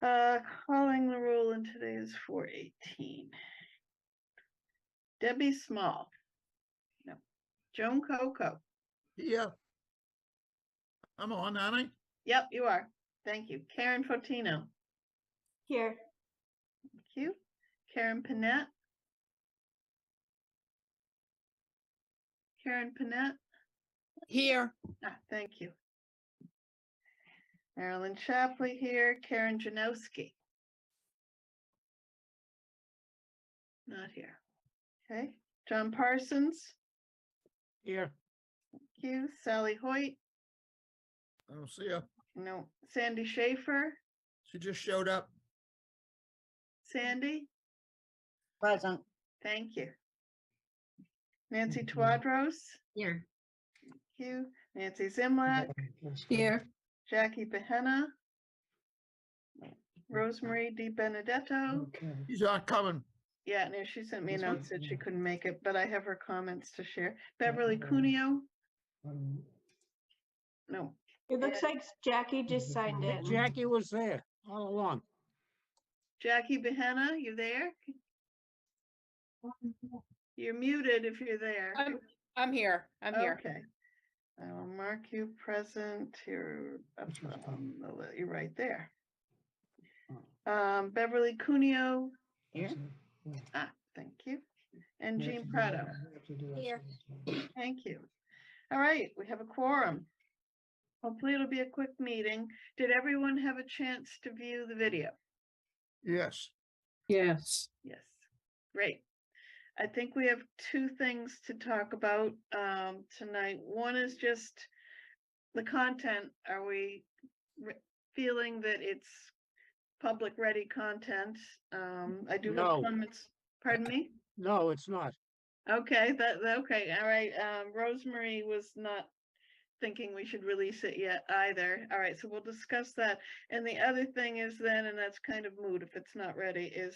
Calling the roll, and today is 4/18. Debbie Small. No. Joan Coco. Yeah. I'm on, aren't I? Yep, you are. Thank you. Karen Fotino. Here. Thank you. Karen Panett. Karen Panett. Here. Thank you. Marilyn Shapley here. Karen Janowski. Not here. Okay. John Parsons. Here. Thank you. Sally Hoyt. I don't see her. No. Sandy Schaefer. She just showed up. Sandy. Present. Thank you. Nancy Twadros. Here. Thank you. Nancy Zimlack. Here. Jackie Behenna. Rosemary Di Benedetto. She's not coming. Yeah, no, she sent me a note, said she couldn't make it, but I have her comments to share. Beverly Cuneo. No. It looks like Jackie just signed in. Jackie was there all along. Jackie Behenna, you there? You're muted if you're there. I'm here. I'm here. Okay. I will mark you present here. You're right there. Beverly Cuneo. Here. Thank you. And Jean Prado. Here. Thank you. All right, we have a quorum. Hopefully it'll be a quick meeting. Did everyone have a chance to view the video? Yes. Yes. Yes, great. I think we have two things to talk about tonight. One is just the content. Are we feeling that it's public ready content? I do have No. comments. Pardon me? No, it's not. Okay, okay, all right. Rosemary was not thinking we should release it yet either. All right, so we'll discuss that. And the other thing is then, and that's kind of moot if it's not ready, is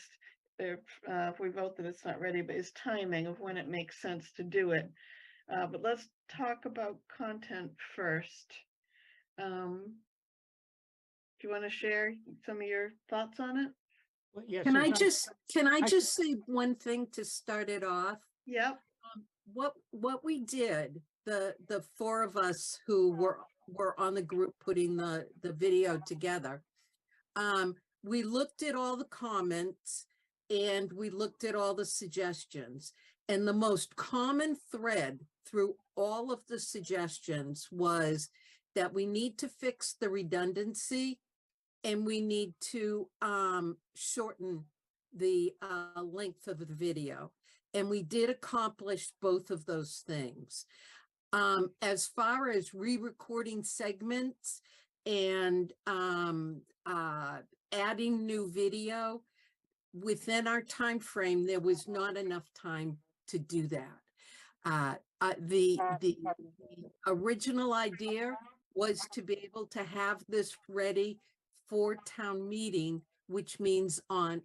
if we vote that it's not ready, but is timing of when it makes sense to do it. But let's talk about content first. Do you want to share some of your thoughts on it? Well, yes, Can I Suzanne, just say one thing to start it off? Yep. What we did, the four of us who were on the group putting the video together, we looked at all the comments and we looked at all the suggestions, and the most common thread through all of the suggestions was that we need to fix the redundancy and we need to shorten the length of the video. And we did accomplish both of those things. As far as re-recording segments and adding new video, within our time frame, there was not enough time to do that. The original idea was to be able to have this ready for town meeting, which meets on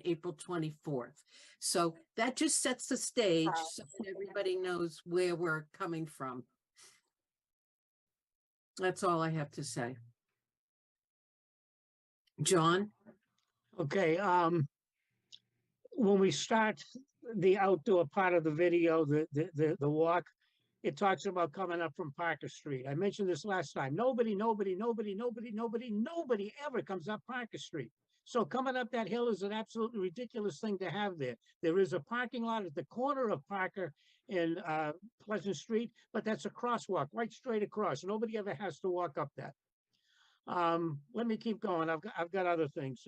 April 24th. So that just sets the stage so everybody knows where we're coming from. That's all I have to say. John? Okay, when we start the outdoor part of the video, the walk, it talks about coming up from Parker Street. I mentioned this last time. Nobody ever comes up Parker Street. So coming up that hill is an absolutely ridiculous thing to have there. There is a parking lot at the corner of Parker and Pleasant Street, but that's a crosswalk right straight across. Nobody ever has to walk up that. Let me keep going. I've got other things.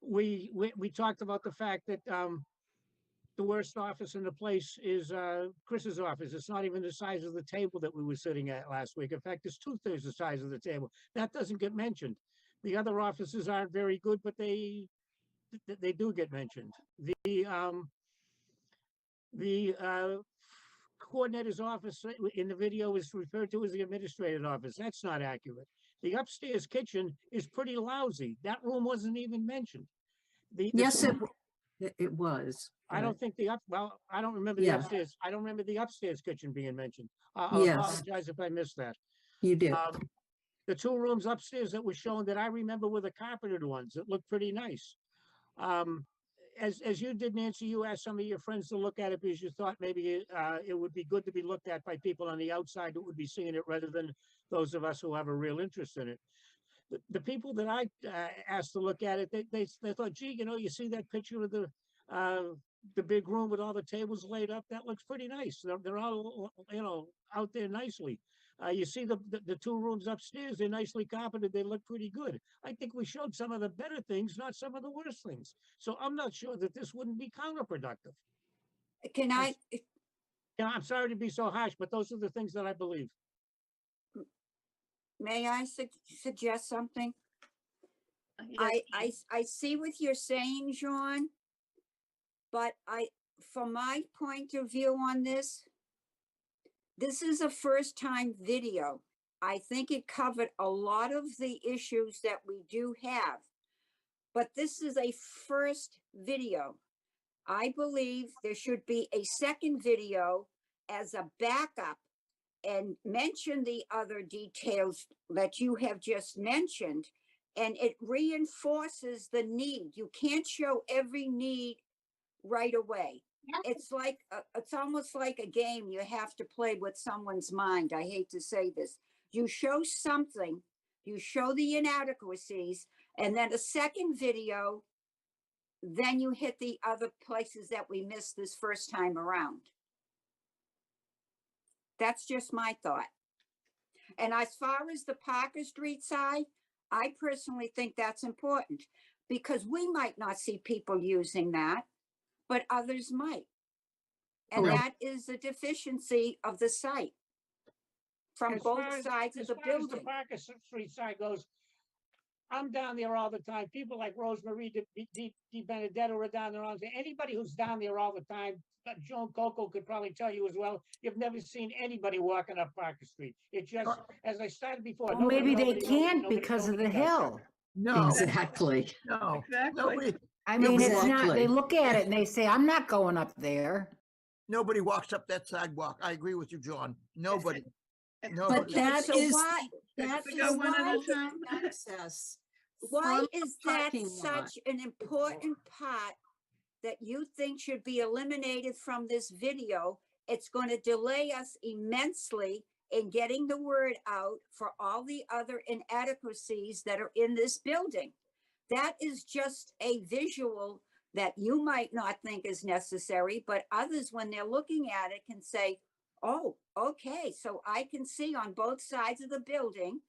We talked about the fact that the worst office in the place is Chris's office. It's not even the size of the table that we were sitting at last week. In fact, it's 2/3 the size of the table. That doesn't get mentioned. The other offices aren't very good, but they do get mentioned. The coordinator's office in the video is referred to as the administrative office. That's not accurate. The upstairs kitchen is pretty lousy. That room wasn't even mentioned. Yes, it was. I don't think well, I don't remember the Yeah. upstairs. I don't remember the upstairs kitchen being mentioned. I'll Yes. apologize if I missed that. You did. The two rooms upstairs that were shown that I remember were the carpeted ones. It looked pretty nice. As you did, Nancy, you asked some of your friends to look at it because you thought maybe it would be good to be looked at by people on the outside that would be seeing it rather than those of us who have a real interest in it. The people that I asked to look at it, they thought, gee, you know, you see that picture of the big room with all the tables laid up? That looks pretty nice. They're all, you know, out there nicely. You see the two rooms upstairs, they're nicely carpeted. They look pretty good. I think we showed some of the better things, not some of the worst things. So I'm not sure that this wouldn't be counterproductive. Can I, You know, I'm sorry to be so harsh, but those are the things that I believe. may I suggest something? Yes, I see what you're saying, John. But from my point of view on this is a first time video. I think it covered a lot of the issues that we do have. But this is a first video. I believe there should be a second video as a backup and mention the other details that you have just mentioned. And it reinforces the need. You can't show every need right away. It's like, it's almost like a game you have to play with someone's mind. I hate to say this. You show something, you show the inadequacies, and then a second video, then you hit the other places that we missed this first time around. That's just my thought. And as far as the Parker Street side, I personally think that's important because we might not see people using that, but others might. And Well- that is a deficiency of the site from As far both as- sides of as the far as building. Parker Street side goes, I'm down there all the time. People like Rosemarie Di Benedetto are down there all the time. Anybody who's down there all the time, Joan Coco could probably tell you as well, you've never seen anybody walking up Parker Street. It just, as I started before. Well, maybe they nobody- can't nobody- because of the nobody does that. hill. No, Exactly. no, Exactly. nobody, I mean, it's not, Exactly. they look at it and they say, I'm not going up there. nobody walks up that sidewalk. I agree with you, John. Nobody. But Nobody. that so is, why, that to is go one at a why time? access. why from is the that parking lot. such an important part that you think should be eliminated from this video? It's going to delay us immensely in getting the word out for all the other inadequacies that are in this building. That is just a visual that you might not think is necessary, but others, when they're looking at it, can say, oh, okay, so I can see on both sides of the building,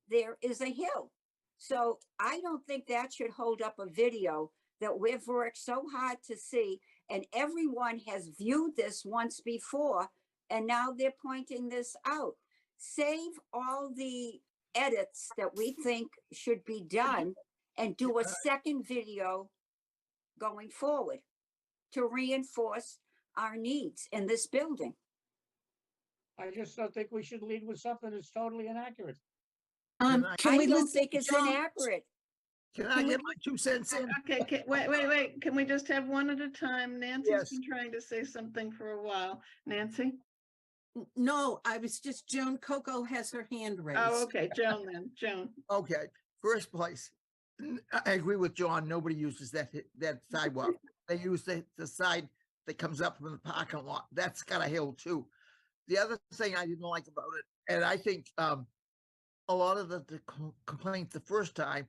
there is a hill. So I don't think that should hold up a video that we've worked so hard to see, and everyone has viewed this once before, and now they're pointing this out. Save all the edits that we think should be done and do a second video going forward to reinforce our needs in this building. I just don't think we should lead with something that's totally inaccurate. Can I we don't listen? think it's John, inaccurate. Can I get my 2 cents in? Okay, wait. Can we just have one at a time? Nancy's Yes. been trying to say something for a while. Nancy? No, I was just, Joan Coco has her hand raised. Oh, okay, Joan then, Joan. Okay, first place. I agree with John. Nobody uses that sidewalk. They use the side that comes up from the parking lot. That's got a hill too. The other thing I didn't like about it, and I think a lot of the complaints the first time,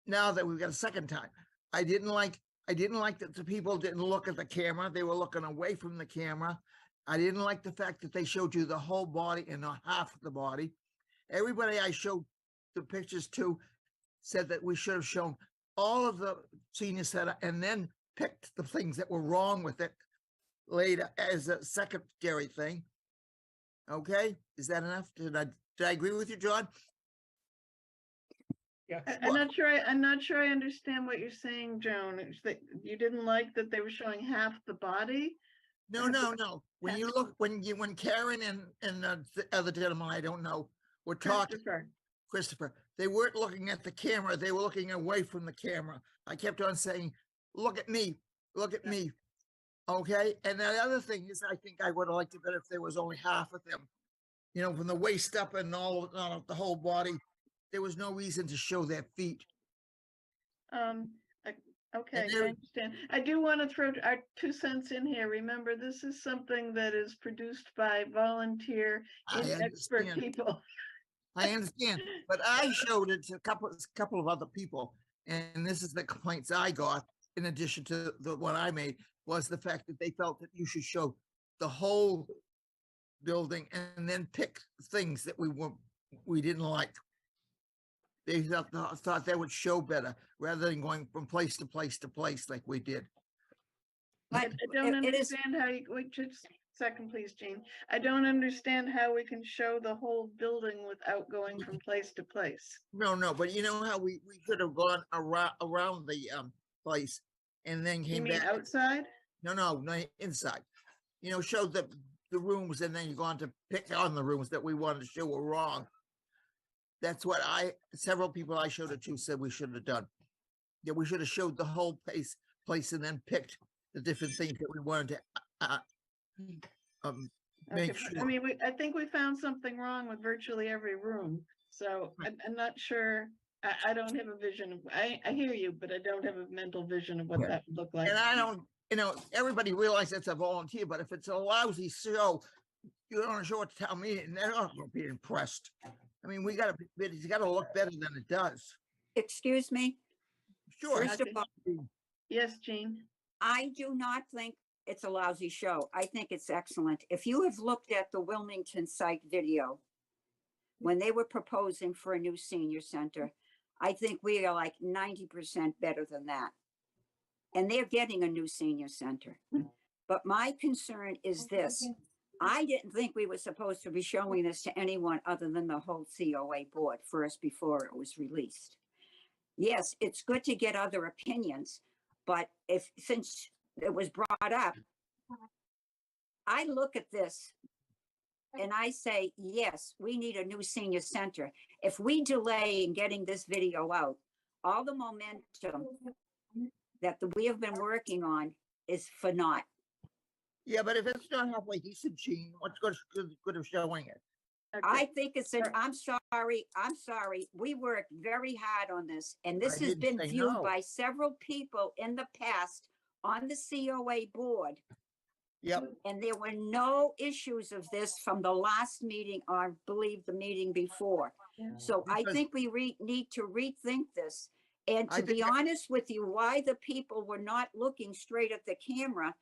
now that we've got a second time, I didn't like that the people didn't look at the camera. They were looking away from the camera. I didn't like the fact that they showed you the whole body and not half the body. Everybody I showed the pictures to said that we should have shown all of the senior center and then picked the things that were wrong with it later as a secondary thing. Okay, is that enough? Did I agree with you, John? Yeah. I'm not sure I understand what you're saying, Joan. It's that you didn't like that they were showing half the body? No. When you look, when Karen and the other gentleman, I don't know, were talking, Christopher, they weren't looking at the camera. They were looking away from the camera. I kept on saying, look at me, look at me. Okay. And the other thing is, I think I would have liked it better if there was only half of them. you know, from the waist up and all the whole body. There was no reason to show their feet. Okay, I there- understand. I do want to throw our 2 cents in here. Remember, this is something that is produced by volunteer I and expert understand. people. I understand, but I showed it to a couple of other people, and this is the complaints I got. In addition to the one I made, was the fact that they felt that you should show the whole building and then pick things that we didn't like. They thought that would show better rather than going from place to place to place like we did. I But don't it is, understand how you, wait, just a second, please, Jean. I don't understand how we can show the whole building without going from place to place. No, but you know how we could have gone around the place and then You came mean back. outside? No, inside. You know, show the rooms and then you go on to pick on the rooms that we wanted to show were wrong. That's what several people I showed it to said we should have done. That we should have showed the whole place and then picked the different things that we wanted to Okay, make but, sure. I mean, I think we found something wrong with virtually every room. So I'm not sure, I don't have a vision of, I hear you, but I don't have a mental vision of what Yeah. that would look like. And I don't, you know, everybody realizes it's a volunteer, but if it's a lousy show, you don't show it to town meeting, they're not gonna be impressed. I mean, it's gotta look better than it does. excuse me, Sure. First of all, Yes, Jean? I do not think it's a lousy show. I think it's excellent. If you have looked at the Wilmington site video, when they were proposing for a new senior center, I think we are like 90% better than that. And they're getting a new senior center. But my concern is this. I didn't think we were supposed to be showing this to anyone other than the whole COA board first before it was released. Yes, it's good to get other opinions, but since it was brought up, I look at this and I say, yes, we need a new senior center. If we delay in getting this video out, all the momentum that we have been working on is for naught. Yeah, but if it's not halfway decent, Gene, what's good of showing it? Okay. I think it's Sure. I'm sorry. We worked very hard on this, and this I has didn't been say viewed no. by several people in the past on the COA board. Yep, And there were no issues of this from the last meeting, or I believe the meeting before. So I Because- think we need to rethink this. And I to be think- honest with you, why the people were not looking straight at the camera,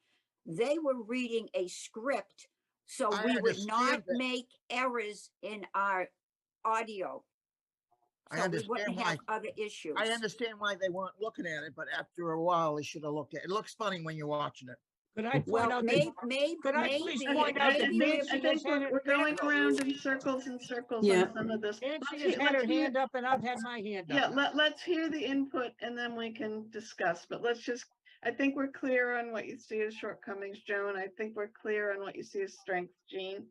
they were reading a script. So I we would not understand that. make errors in our audio. I So we understand wouldn't why. have other issues. I understand why they weren't looking at it, but after a while, they should have looked at it. It looks funny when you're watching it. Could I point Well, out maybe, that, could I please maybe, point out that maybe Nancy I we're- think had it- we're going around in circles and circles Yeah. on some of this. Nancy Let's has hear- had her let's hear- hand up and I've had my hand Yeah, up. let's hear the input and then we can discuss, but let's just, I think we're clear on what you see as shortcomings, Joan. I think we're clear on what you see as strengths, Jean.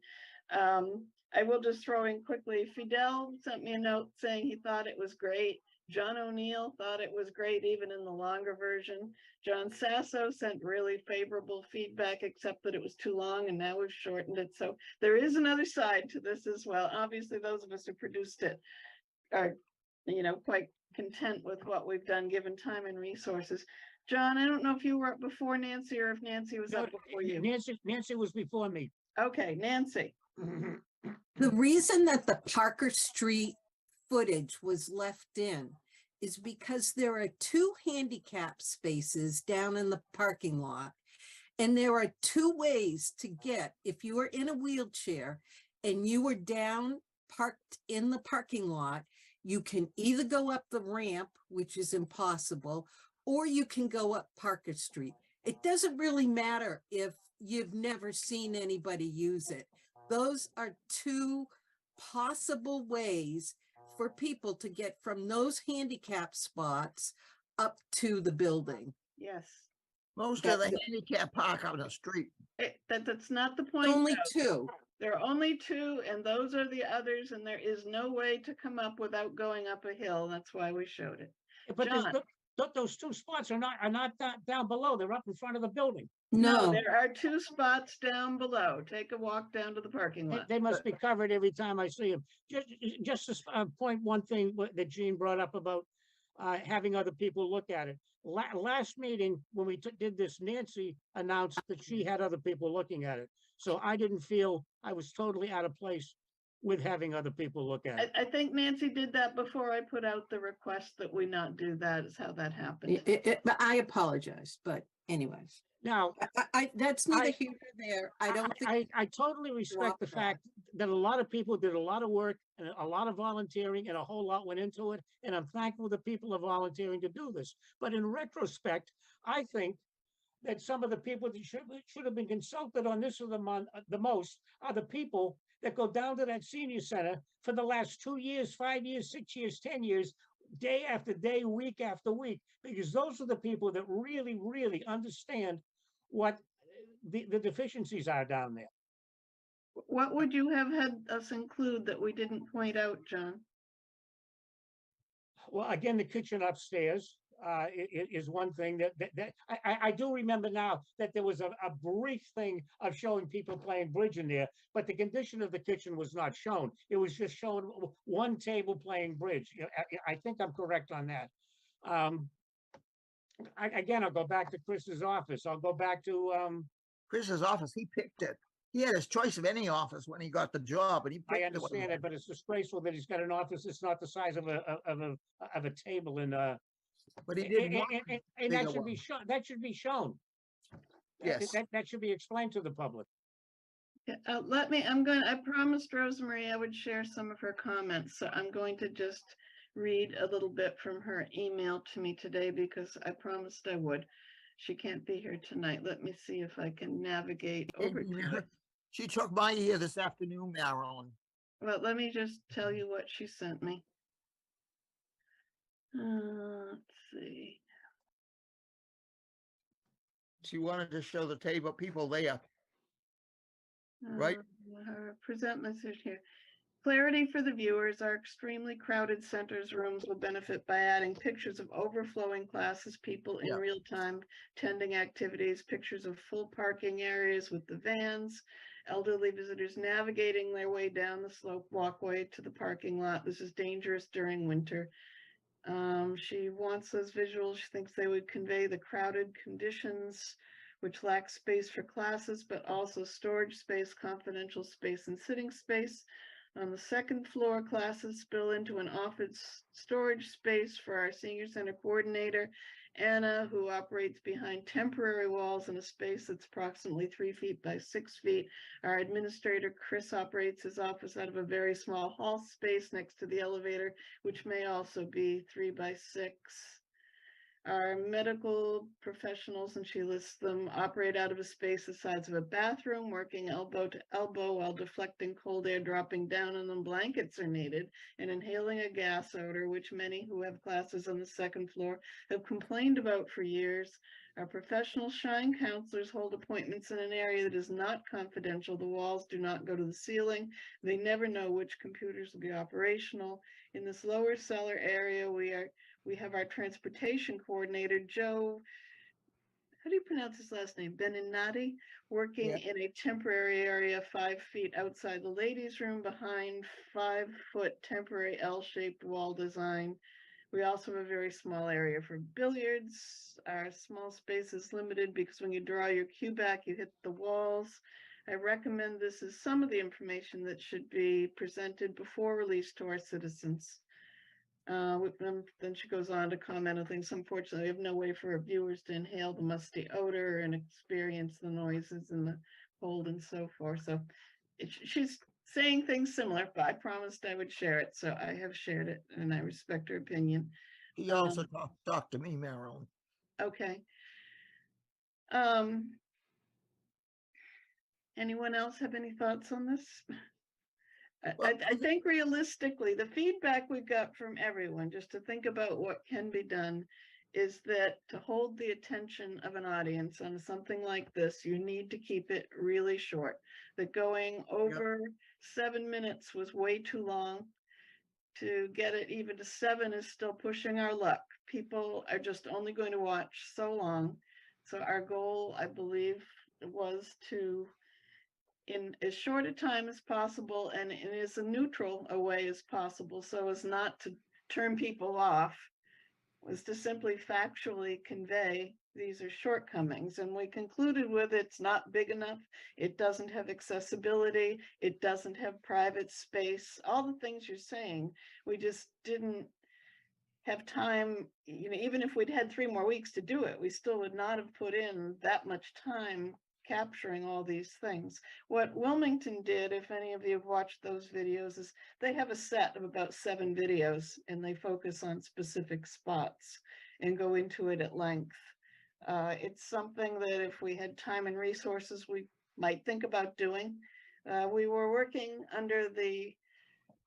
I will just throw in quickly, Fidel sent me a note saying he thought it was great. John O'Neill thought it was great even in the longer version. John Sasso sent really favorable feedback, except that it was too long and now we've shortened it. So there is another side to this as well. Obviously, those of us who produced it are, quite content with what we've done, given time and resources. John, I don't know if you were up before Nancy or if Nancy was No, up before you. Nancy was before me. Okay, Nancy. The reason that the Parker Street footage was left in is because there are 2 handicap spaces down in the parking lot. And there are 2 ways to get, if you are in a wheelchair and you are down parked in the parking lot, you can either go up the ramp, which is impossible, or you can go up Parker Street. It doesn't really matter if you've never seen anybody use it. Those are 2 possible ways for people to get from those handicap spots up to the building. Yes. Most of the handicap park on the street. That's not the point. Only though. 2. There are only 2 and those are the others and there is no way to come up without going up a hill. That's why we showed it. But John. those two spots are not down below. They're up in front of the building. No, There are two spots down below. Take a walk down to the parking lot. They must be covered every time I see them. Just to point one thing that Gene brought up about having other people look at it. Last meeting, when we did this, Nancy announced that she had other people looking at it. So I didn't feel I was totally out of place with having other people look at it. I think Nancy did that before I put out the request that we not do that, is how that happened. but I apologize, but anyways, Now, that's neither here nor there. I don't think, I totally respect the that. fact that a lot of people did a lot of work and a lot of volunteering and a whole lot went into it. And I'm thankful that people are volunteering to do this. But in retrospect, I think that some of the people that should have been consulted on this the most are the people that go down to that senior center for the last 2 years, 5 years, 6 years, 10 years, day after day, week after week, because those are the people that really, really understand what the deficiencies are down there. What would you have had us include that we didn't point out, John? Well, again, the kitchen upstairs is one thing that I do remember now that there was a brief thing of showing people playing bridge in there, but the condition of the kitchen was not shown. It was just showing one table playing bridge. I think I'm correct on that. Again, I'll go back to Chris's office. I'll go back to, Chris's office, he picked it. He had his choice of any office when he got the job, and he I picked the one. understand it, but it's disgraceful that he's got an office that's not the size of a table in, But he didn't want. and that bigger should be one. shown, that should be shown. Yes. That should be explained to the public. Yeah, I promised Rosemary I would share some of her comments, so I'm going to just read a little bit from her email to me today because I promised I would. She can't be here tonight. Let me see if I can navigate over to it. She took my ear this afternoon, Marilyn. Well, let me just tell you what she sent me. Let's see. She wanted to show the table, people there. Right. Her present message here. Clarity for the viewers. Our extremely crowded centers rooms will benefit by adding pictures of overflowing classes, people in Yeah. real time tending activities, pictures of full parking areas with the vans, elderly visitors navigating their way down the slope walkway to the parking lot. This is dangerous during winter. She wants those visuals. She thinks they would convey the crowded conditions, which lack space for classes, but also storage space, confidential space, and sitting space. On the second floor, classes spill into an office storage space for our senior center coordinator, Anna, who operates behind temporary walls in a space that's approximately 3 feet by 6 feet. Our administrator, Chris, operates his office out of a very small hall space next to the elevator, which may also be 3 by 6. Our medical professionals, and she lists them, operate out of a space the size of a bathroom, working elbow to elbow while deflecting cold air dropping down on them. Blankets are needed, and inhaling a gas odor, which many who have classes on the second floor have complained about for years. Our professional shine counselors hold appointments in an area that is not confidential. The walls do not go to the ceiling. They never know which computers will be operational. In this lower cellar area, we have our transportation coordinator, Joe, how do you pronounce his last name? Beninati, working in a temporary area 5 feet outside the ladies' room behind 5-foot temporary L-shaped wall design. We also have a very small area for billiards. Our small space is limited because when you draw your cue back, you hit the walls. I recommend this is some of the information that should be presented before release to our citizens. Then she goes on to comment on things. Unfortunately, we have no way for our viewers to inhale the musty odor and experience the noises and the cold and so forth. So she's saying things similar, but I promised I would share it. So I have shared it and I respect her opinion. He also talked to me, Marilyn. Okay. Anyone else have any thoughts on this? I think realistically, the feedback we got from everyone, just to think about what can be done, is that to hold the attention of an audience on something like this, you need to keep it really short. That going over 7 minutes was way too long. to get it even to 7 is still pushing our luck. People are just only going to watch so long. So our goal, I believe, was to, in as short a time as possible and in as a neutral a way as possible, so as not to turn people off, was to simply factually convey these are shortcomings. And we concluded with it's not big enough, it doesn't have accessibility, it doesn't have private space, all the things you're saying. We just didn't have time, you know, even if we'd had 3 more weeks to do it, we still would not have put in that much time capturing all these things. What Wilmington did, if any of you have watched those videos, is they have a set of about 7 videos and they focus on specific spots and go into it at length. It's something that if we had time and resources, we might think about doing. We were working under the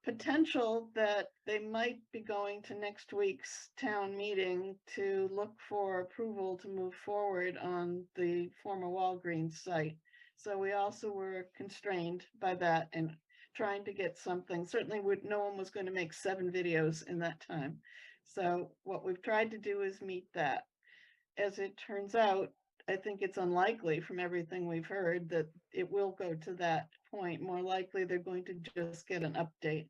potential that they might be going to next week's town meeting to look for approval to move forward on the former Walgreens site. So we also were constrained by that and trying to get something. Certainly no one was going to make 7 videos in that time. So what we've tried to do is meet that. As it turns out, I think it's unlikely from everything we've heard that it will go to that point. More likely they're going to just get an update.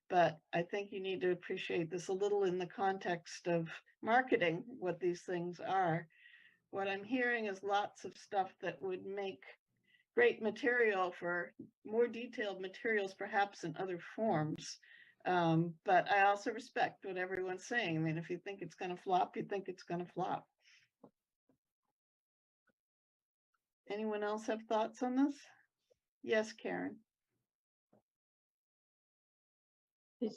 But I think you need to appreciate this a little in the context of marketing what these things are. What I'm hearing is lots of stuff that would make great material for more detailed materials, perhaps in other forms. But I also respect what everyone's saying. I mean, if you think it's going to flop, you think it's going to flop. Anyone else have thoughts on this? Yes, Karen.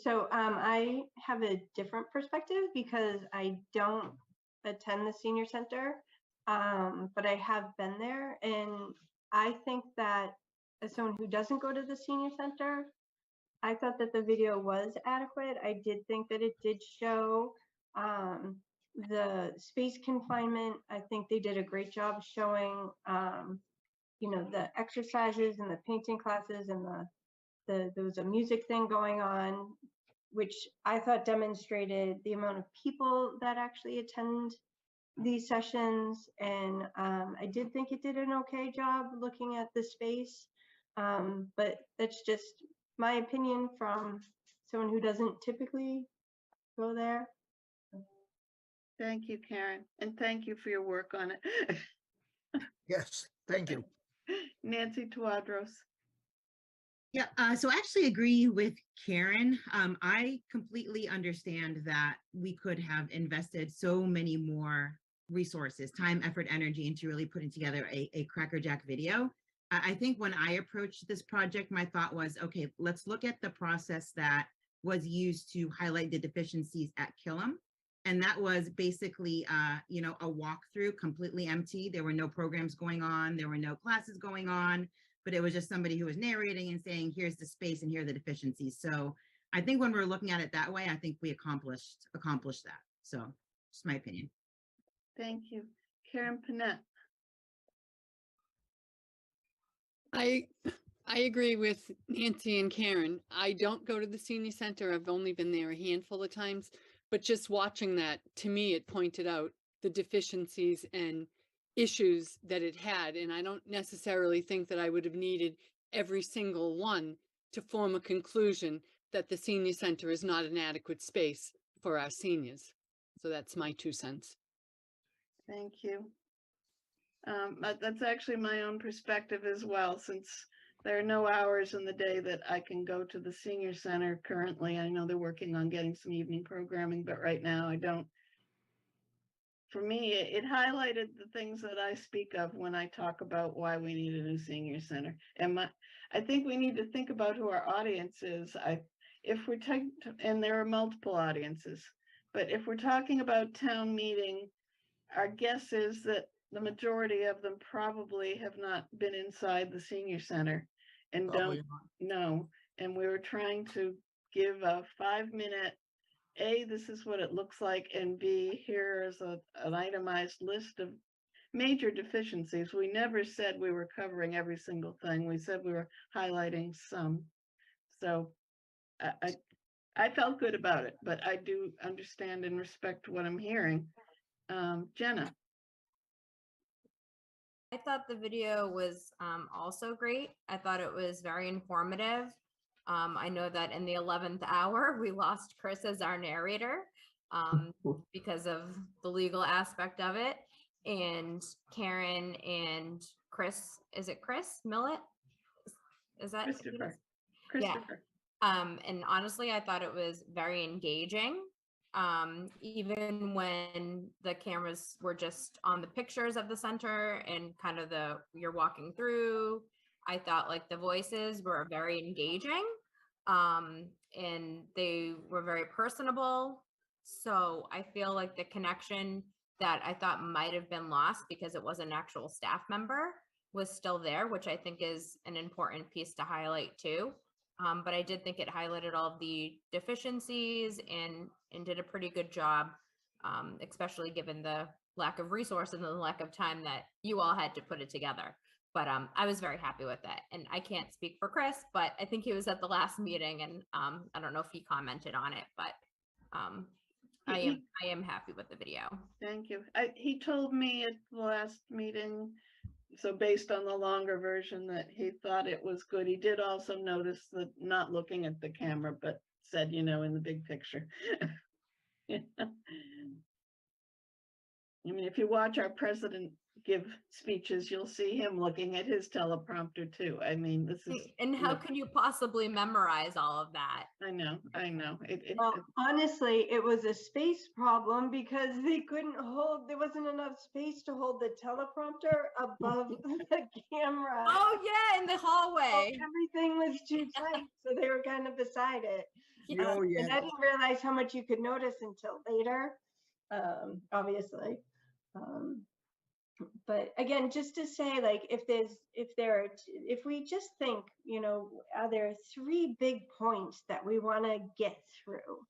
So I have a different perspective because I don't attend the senior center, but I have been there. And I think that as someone who doesn't go to the senior center, I thought that the video was adequate. I did think that it did show the space confinement. I think they did a great job showing, you know, the exercises and the painting classes and there was a music thing going on, which I thought demonstrated the amount of people that actually attend these sessions. And I did think it did an okay job looking at the space. But that's just my opinion from someone who doesn't typically go there. Thank you, Karen. And thank you for your work on it. Yes, thank you. Nancy Tawadros. Yeah, so I actually agree with Karen. I completely understand that we could have invested so many more resources, time, effort, energy into really putting together a crackerjack video. I think when I approached this project, my thought was, okay, let's look at the process that was used to highlight the deficiencies at Killam. And that was basically, you know, a walkthrough, completely empty. There were no programs going on. There were no classes going on. But it was just somebody who was narrating and saying, here's the space and here are the deficiencies. So I think when we're looking at it that way, I think we accomplished that. So just my opinion. Thank you. Karen Panett. I agree with Nancy and Karen. I don't go to the senior center. I've only been there a handful of times, but just watching that, to me, it pointed out the deficiencies and issues that it had. And I don't necessarily think that I would have needed every single one to form a conclusion that the senior center is not an adequate space for our seniors. So that's my 2 cents. Thank you. That's actually my own perspective as well, since there are no hours in the day that I can go to the senior center currently. I know they're working on getting some evening programming, but right now I don't. For me, it highlighted the things that I speak of when I talk about why we need a new senior center. And I think we need to think about who our audience is. And there are multiple audiences, but if we're talking about town meeting, our guess is that the majority of them probably have not been inside the senior center and Probably don't know. And we were trying to give a 5-minute, A, this is what it looks like, and B, here is an itemized list of major deficiencies. We never said we were covering every single thing. We said we were highlighting some. So I felt good about it, but I do understand and respect what I'm hearing. Jenna, I thought the video was also great. I thought it was very informative. I know that in the 11th hour, we lost Chris as our narrator because of the legal aspect of it. And Karen and Chris, is it Chris Millett? Is that? Christopher. Yeah. Christopher. And honestly, I thought it was very engaging. Even when the cameras were just on the pictures of the center and kind of you're walking through, I thought like the voices were very engaging. And they were very personable. So I feel like the connection that I thought might have been lost because it was an actual staff member was still there, which I think is an important piece to highlight too. But I did think it highlighted all of the deficiencies and did a pretty good job, especially given the lack of resource and the lack of time that you all had to put it together. But I was very happy with it. And I can't speak for Chris, but I think he was at the last meeting and I don't know if he commented on it, but I am happy with the video. Thank you. He told me at the last meeting, so based on the longer version, that he thought it was good. He did also notice that not looking at the camera, but said, you know, in the big picture. Yeah. I mean, if you watch our president give speeches, you'll see him looking at his teleprompter too. I mean, this is. And how can you possibly memorize all of that? I know. Well, honestly, it was a space problem because there wasn't enough space to hold the teleprompter above the camera. Oh yeah, in the hallway. Everything was too tight, so they were kind of beside it. Oh, yeah. And I didn't realize how much you could notice until later, obviously. But again, just to say, like, if we just think, you know, are there 3 big points that we want to get through?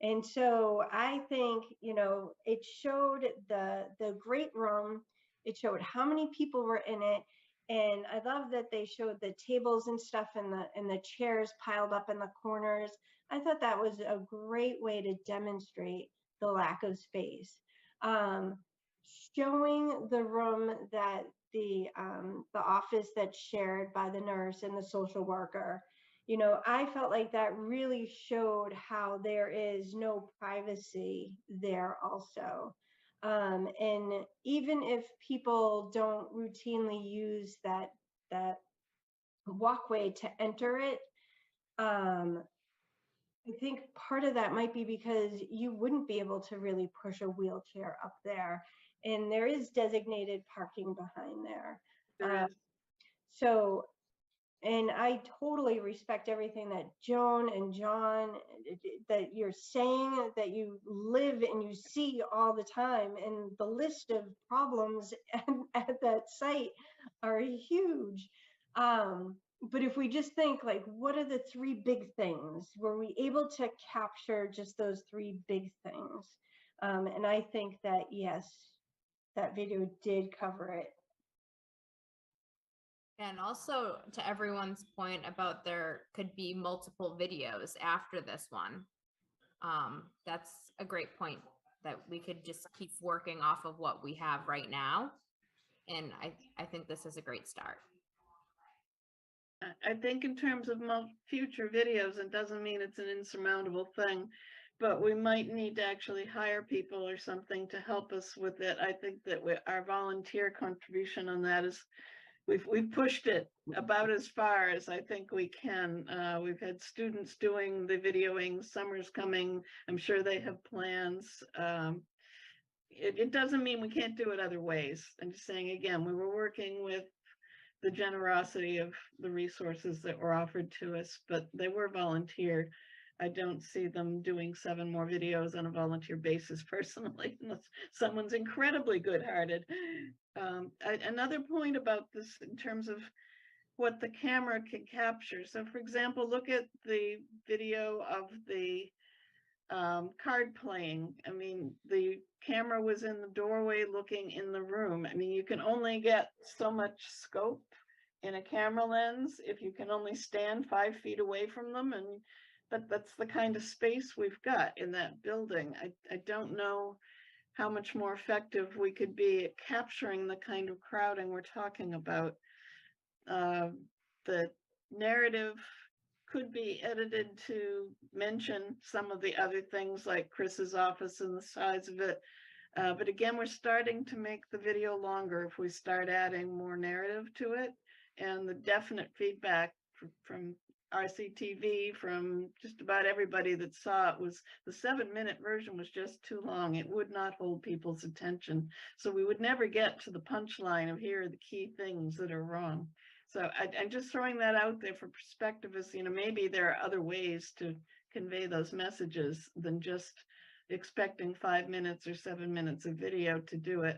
And so I think, you know, it showed the great room. It showed how many people were in it. And I love that they showed the tables and stuff and the chairs piled up in the corners. I thought that was a great way to demonstrate the lack of space. Showing the room that the office that's shared by the nurse and the social worker, you know, I felt like that really showed how there is no privacy there also. And even if people don't routinely use that walkway to enter it, I think part of that might be because you wouldn't be able to really push a wheelchair up there. And there is designated parking behind there. There is. So, and I totally respect everything that Joan and John, that you're saying, that you live and you see all the time. And the list of problems at that site are huge. But if we just think, like, what are the 3 big things? Were we able to capture just those 3 big things? And I think that, yes, that video did cover it. And also to everyone's point about there could be multiple videos after this one. That's a great point, that we could just keep working off of what we have right now. And I think this is a great start. I think in terms of future videos, it doesn't mean it's an insurmountable thing, but we might need to actually hire people or something to help us with it. I think that our volunteer contribution on that is, we've pushed it about as far as I think we can. We've had students doing the videoing, summer's coming. I'm sure they have plans. It doesn't mean we can't do it other ways. I'm just saying, again, we were working with the generosity of the resources that were offered to us, but they were volunteer. I don't see them doing 7 more videos on a volunteer basis personally, unless someone's incredibly good-hearted. Another point about this in terms of what the camera can capture. So for example, look at the video of the card playing. I mean, the camera was in the doorway looking in the room. I mean, you can only get so much scope in a camera lens if you can only stand 5 feet away from them, and but that's the kind of space we've got in that building. I don't know how much more effective we could be at capturing the kind of crowding we're talking about. The narrative could be edited to mention some of the other things like Chris's office and the size of it. But again, we're starting to make the video longer if we start adding more narrative to it. And the definite feedback from RCTV, from just about everybody that saw it, was the 7-minute version was just too long. It would not hold people's attention. So we would never get to the punchline of here are the key things that are wrong. So I'm just throwing that out there for perspective as, you know, maybe there are other ways to convey those messages than just expecting 5 minutes or 7 minutes of video to do it.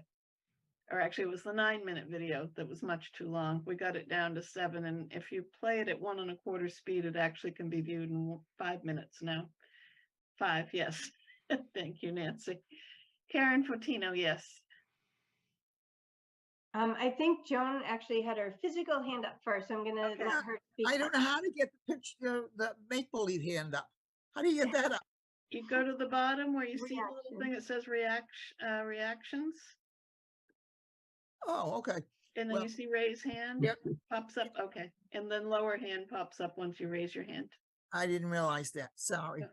Or actually it was the 9-minute video that was much too long. We got it down to 7, and if you play it at 1 1/4 speed, it actually can be viewed in 5 minutes now. 5, yes. Thank you, Nancy. Karen Fortino, yes. I think Joan actually had her physical hand up first, so I'm gonna Okay. let her speak. I don't know how to get the picture, the make-believe hand up. How do you get that up? You go to the bottom where you see the little Reaction. thing that says reactions, Oh, okay. and then Well, you see raise hand. Yep. Pops up, okay. And then lower hand pops up once you raise your hand. I didn't realize that. Sorry. Yeah.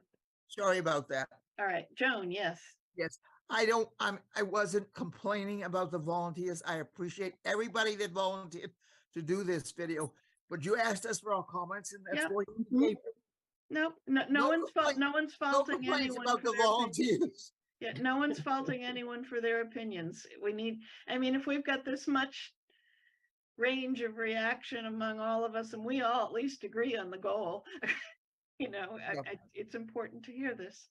Sorry about that. All right, Joan, yes. Yes, I wasn't complaining about the volunteers. I appreciate everybody that volunteered to do this video. But you asked us for our comments, and that's Yep. what we gave. No No one's fault, complaint- no one's No faulting complaints anyone about for the their opinions. volunteers. Yeah, no one's faulting anyone for their opinions. We need, I mean, if we've got this much range of reaction among all of us, and we all at least agree on the goal, you know, Yep. it's important to hear this.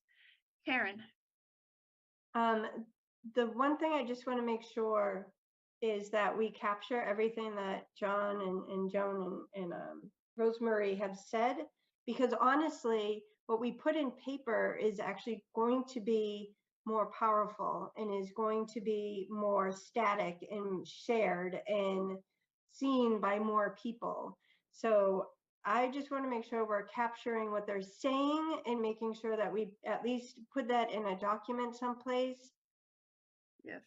Karen, The one thing I just want to make sure is that we capture everything that John and Joan and Rosemary have said, because honestly, what we put in paper is actually going to be more powerful and is going to be more static and shared and seen by more people. So I just want to make sure we're capturing what they're saying and making sure that we at least put that in a document someplace yes.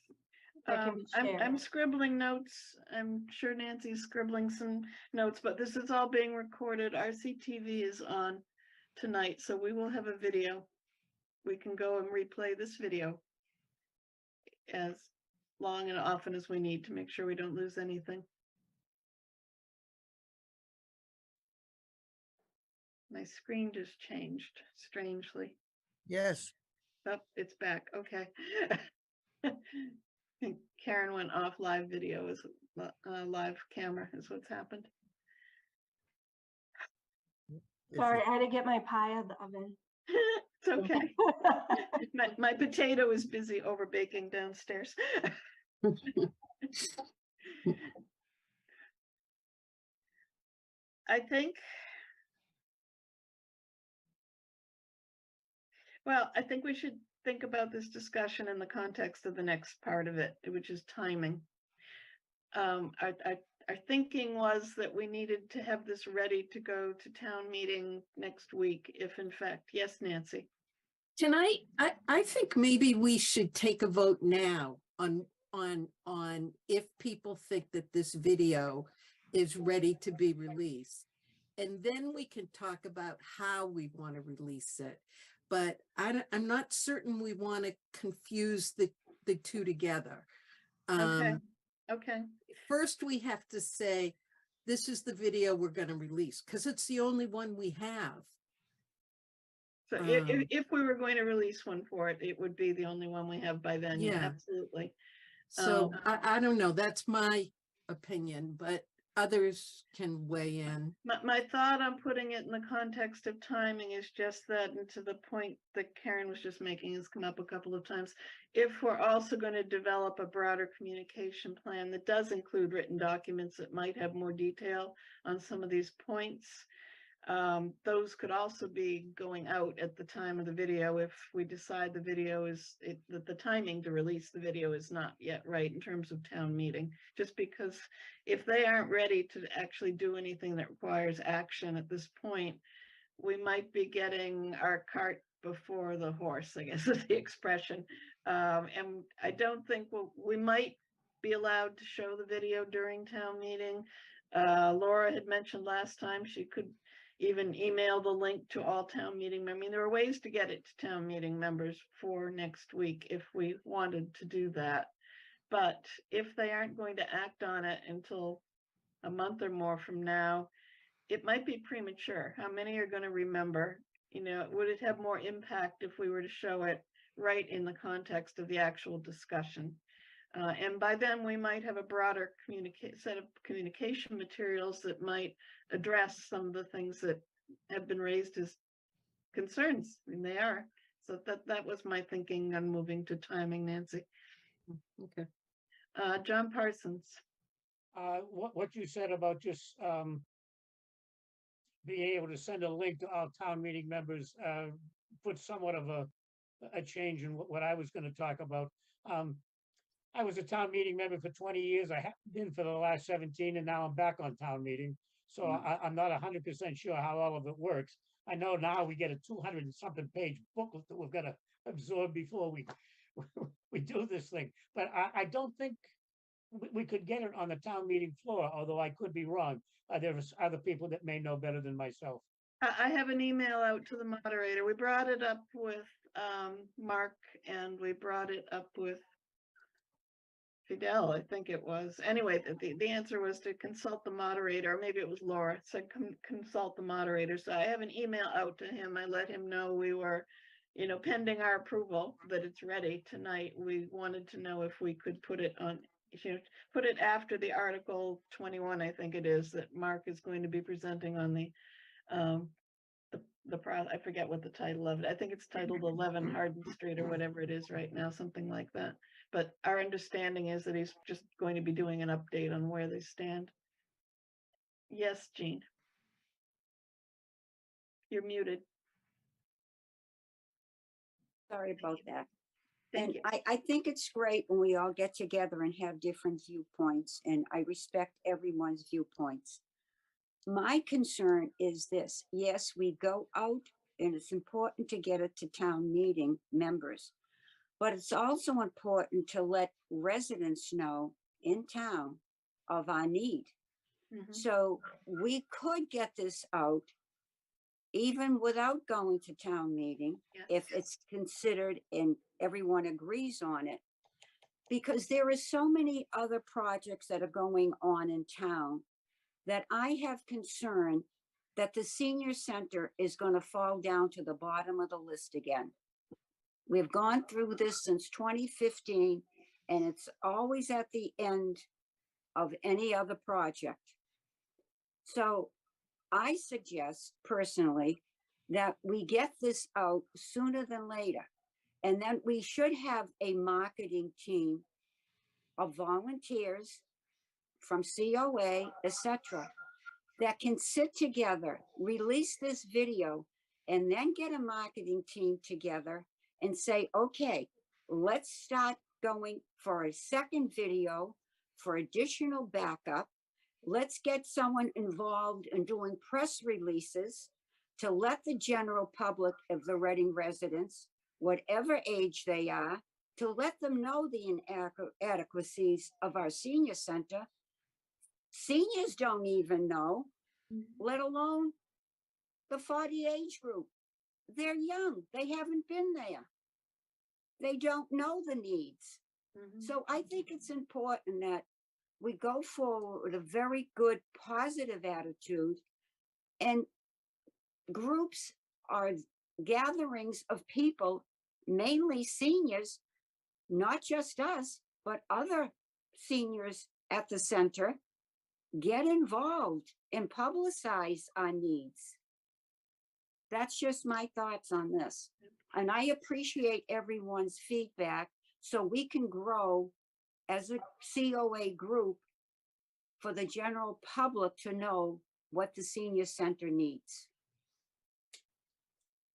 that can be I'm shared. scribbling notes. I'm sure Nancy's scribbling some notes, but this is all being recorded. RCTV is on tonight, so we will have a video. We can go and replay this video as long and often as we need to make sure we don't lose anything. My screen just changed strangely. Yes. Oh, it's back. Okay. I think Karen went off live video as live camera is what's happened. If Sorry, you- I had to get my pie out of the oven. It's okay. My potato is busy over baking downstairs. I think. Well, I think we should think about this discussion in the context of the next part of it, which is timing. Our thinking was that we needed to have this ready to go to town meeting next week, if in fact, yes, Nancy. Tonight, I think maybe we should take a vote now on if people think that this video is ready to be released. And then we can talk about how we want to release it. But I'm not certain we want to confuse the two together. Okay, okay. First, we have to say, this is the video we're going to release, because it's the only one we have. So if we were going to release one for it, it would be the only one we have by then. Yeah, Yeah. absolutely. So I don't know, that's my opinion, but others can weigh in. My thought on putting it in the context of timing is just that, and to the point that Karen was just making has come up a couple of times. If we're also going to develop a broader communication plan that does include written documents that might have more detail on some of these points, those could also be going out at the time of the video if we decide the video is, that the timing to release the video is not yet right in terms of town meeting. Just because if they aren't ready to actually do anything that requires action at this point, we might be getting our cart before the horse, I guess is the expression. And I don't think we might be allowed to show the video during town meeting. Laura had mentioned last time she could even email the link to all town meeting. I mean, there are ways to get it to town meeting members for next week if we wanted to do that. But if they aren't going to act on it until a month or more from now, it might be premature. How many are going to remember? You know, would it have more impact if we were to show it right in the context of the actual discussion? And by then we might have a broader set of communication materials that might address some of the things that have been raised as concerns, and they are. So that was my thinking on moving to timing, Nancy. Okay. John Parsons. What you said about just being able to send a link to all town meeting members put somewhat of a change in what I was going to talk about. I was a town meeting member for 20 years. I have been for the last 17, and now I'm back on town meeting. So I'm not 100% sure how all of it works. I know now we get a 200 and something page booklet that we've got to absorb before we do this thing. But I don't think we could get it on the town meeting floor, although I could be wrong. There's other people that may know better than myself. I have an email out to the moderator. We brought it up with Mark, and we brought it up with Fidel, I think it was. Anyway, the answer was to consult the moderator, or maybe it was Laura, said consult the moderator. So I have an email out to him. I let him know we were, you know, pending our approval, that it's ready tonight. We wanted to know if we could put it on, you know, put it after the Article 21, I think it is, that Mark is going to be presenting on the I forget what the title of it. I think it's titled 11 Hardin Street or whatever it is right now, something like that. But our understanding is that he's just going to be doing an update on where they stand. Yes, Jean. You're muted. Sorry about that. Thank And you. I think it's great when we all get together and have different viewpoints, and I respect everyone's viewpoints. My concern is this: yes, we go out and it's important to get it to town meeting members, but it's also important to let residents know in town of our need. Mhm. So we could get this out even without going to town meeting, Yeah. if it's considered and everyone agrees on it. Because there are so many other projects that are going on in town that I have concern that the senior center is going to fall down to the bottom of the list again. We've gone through this since 2015, and it's always at the end of any other project. So I suggest personally that we get this out sooner than later. And then we should have a marketing team of volunteers from COA, etc., that can sit together, release this video, and then get a marketing team together and say, okay, let's start going for a second video for additional backup. Let's get someone involved in doing press releases to let the general public of the Reading residents, whatever age they are, to let them know the inadequacies of our senior center. Seniors don't even know, let alone the 40 age group. They're young, they haven't been there. They don't know the needs. So I think it's important that we go forward with a very good, positive attitude. And groups are gatherings of people, mainly seniors, not just us, but other seniors at the center. Get involved and publicize our needs. That's just my thoughts on this. And I appreciate everyone's feedback so we can grow as a COA group for the general public to know what the senior center needs.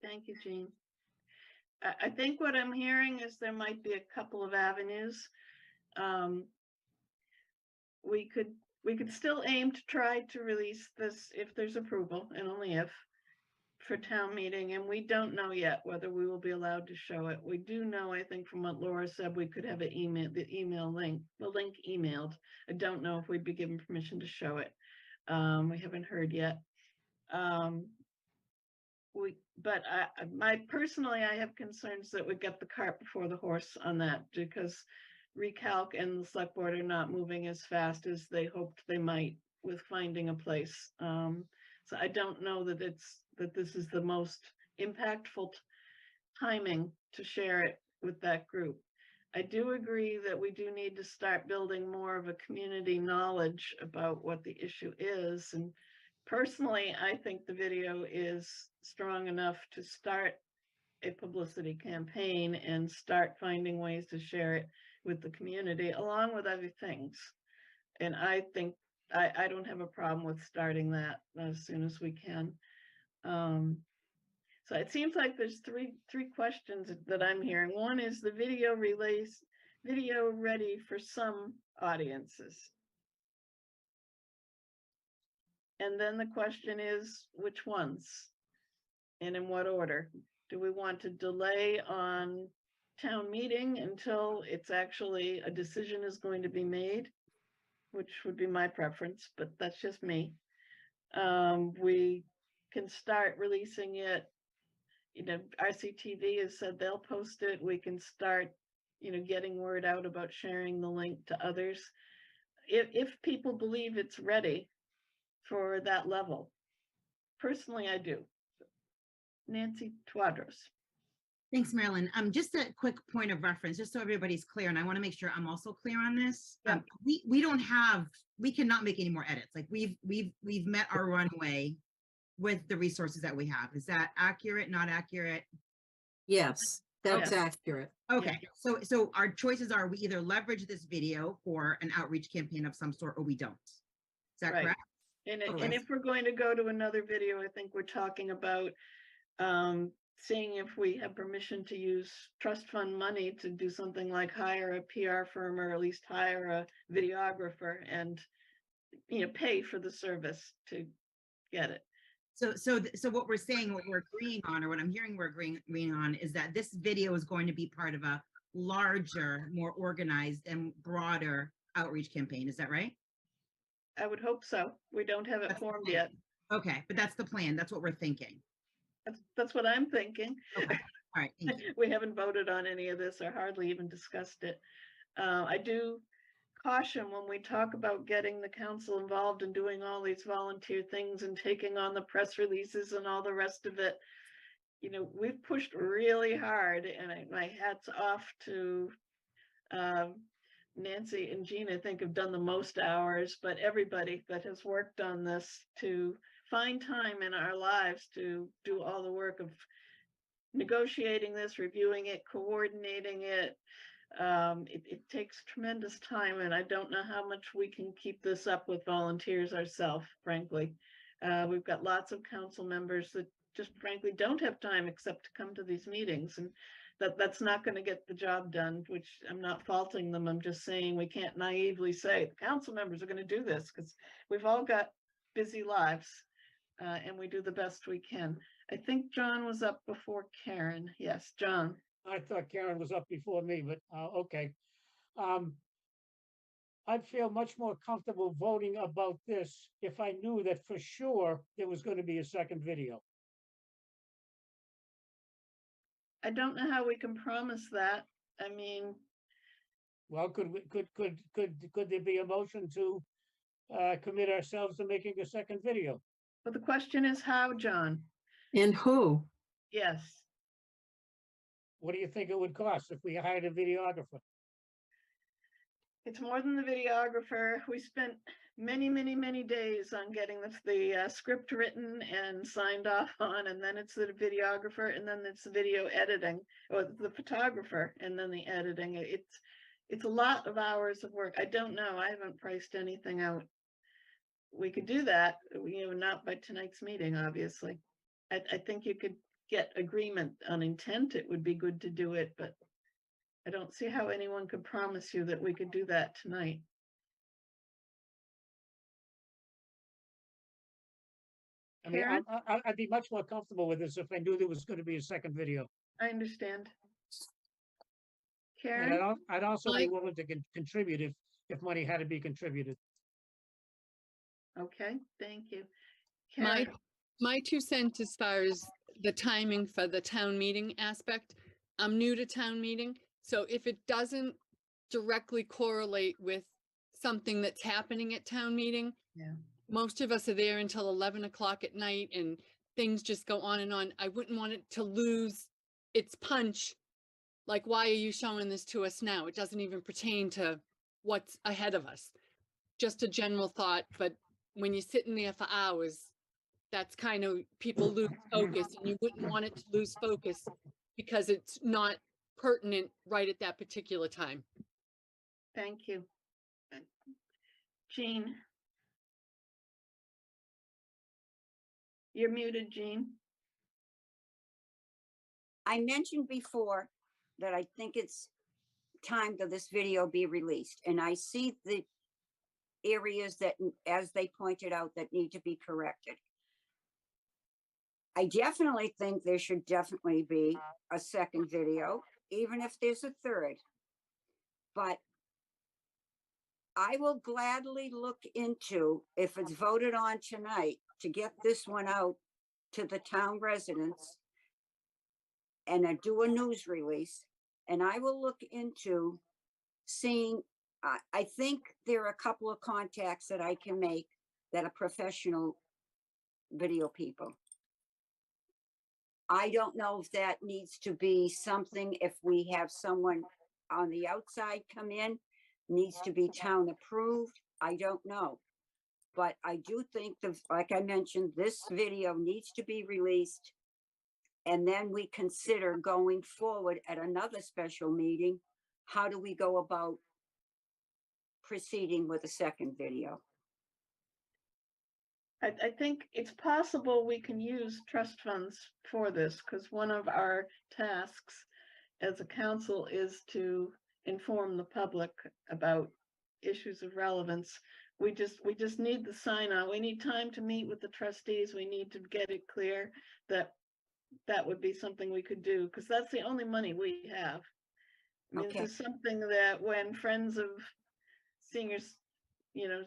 Thank you, Jean. I think what I'm hearing is there might be a couple of avenues. We could still aim to try to release this if there's approval, and only if. for town meeting, and we don't know yet whether we will be allowed to show it. We do know, I think from what Laura said, we could have the email link emailed. I don't know if we'd be given permission to show it. We haven't heard yet. But personally, I have concerns that we get the cart before the horse on that, because Recalc and the select board are not moving as fast as they hoped they might with finding a place. So I don't know that this is the most impactful timing to share it with that group. I do agree that we do need to start building more of a community knowledge about what the issue is. And personally, I think the video is strong enough to start a publicity campaign and start finding ways to share it with the community along with other things. And I think I don't have a problem with starting that as soon as we can. So it seems like there's three questions that I'm hearing. One is the video ready for some audiences. And then the question is, which ones? And in what order? Do we want to delay on town meeting until it's actually a decision is going to be made? Which would be my preference, but that's just me. We can start releasing it. You know, RCTV has said they'll post it. We can start, you know, getting word out about sharing the link to others. If people believe it's ready for that level. Personally, I do. Nancy Twadros. Thanks, Marilyn. Just a quick point of reference, just so everybody's clear, and I want to make sure I'm also clear on this. Yeah. We cannot make any more edits. Like we've met our runway with the resources that we have. Is that accurate, not accurate? Yes, that's accurate. Okay, so our choices are we either leverage this video for an outreach campaign of some sort or we don't. Is that Right. correct? And if we're going to go to another video, I think we're talking about seeing if we have permission to use trust fund money to do something like hire a PR firm or at least hire a videographer and, you know, pay for the service to get it. So what we're saying, what we're agreeing on, or what I'm hearing we're agreeing on is that this video is going to be part of a larger, more organized and broader outreach campaign. Is that right? I would hope so. We don't have it formed yet. Okay, but that's the plan. That's what we're thinking. That's what I'm thinking. Okay. All right. Thank you. We haven't voted on any of this or hardly even discussed it. I do caution when we talk about getting the council involved and doing all these volunteer things and taking on the press releases and all the rest of it. You know, we've pushed really hard, and my hat's off to Nancy and Jean, I think, have done the most hours, but everybody that has worked on this to find time in our lives to do all the work of negotiating this, reviewing it, coordinating it. It takes tremendous time, and I don't know how much we can keep this up with volunteers ourselves, frankly. We've got lots of council members that just frankly don't have time except to come to these meetings, and that's not going to get the job done, which I'm not faulting them. I'm just saying we can't naively say the council members are going to do this, because we've all got busy lives, and we do the best we can. I think John was up before Karen. Yes, John. I thought Karen was up before me, but okay. I'd feel much more comfortable voting about this if I knew that for sure there was going to be a second video. I don't know how we can promise that. I mean, well, could there be a motion to commit ourselves to making a second video? but the question is how, John? And who? Yes. What do you think it would cost if we hired a videographer? It's more than the videographer. We spent many days on getting the script written and signed off on, and then it's the videographer, and then it's the video editing, or the photographer, and then the editing. It's a lot of hours of work. I don't know. I haven't priced anything out. We could do that, not by tonight's meeting, obviously. I think you could get agreement on intent. It would be good to do it, but I don't see how anyone could promise you that we could do that tonight. I mean, Karen? I'd be much more comfortable with this if I knew there was gonna be a second video. I understand. And Karen? I'd also be I- willing to contribute if money had to be contributed. Okay, thank you. My, Karen? my 2 cents as far as the timing for the town meeting aspect, I'm new to town meeting, so if it doesn't directly correlate with something that's happening at town meeting, Yeah. most of us are there until 11 o'clock at night and things just go on and on. I wouldn't want it to lose its punch. Like, why are you showing this to us now? It doesn't even pertain to what's ahead of us. Just a general thought, but when you're sitting there for hours, that's kind of, people lose focus, and you wouldn't want it to lose focus because it's not pertinent right at that particular time. Thank you. Jean? You're muted, Jean. I mentioned before that I think it's time that this video be released, and I see the areas that, as they pointed out, that need to be corrected. I definitely think there should definitely be a second video, even if there's a third. But I will gladly look into, if it's voted on tonight, to get this one out to the town residents and do a news release. And I will look into seeing, I think there are a couple of contacts that I can make that are professional video people. I don't know if that needs to be something, if we have someone on the outside come in, needs to be town approved. I don't know. But I do think like I mentioned, this video needs to be released. And then we consider going forward at another special meeting, how do we go about proceeding with a second video? I think it's possible we can use trust funds for this, because one of our tasks as a council is to inform the public about issues of relevance. We just need the sign on. We need time to meet with the trustees. We need to get it clear that that would be something we could do, because that's the only money we have. I mean, Okay. this is something that when Friends of Seniors,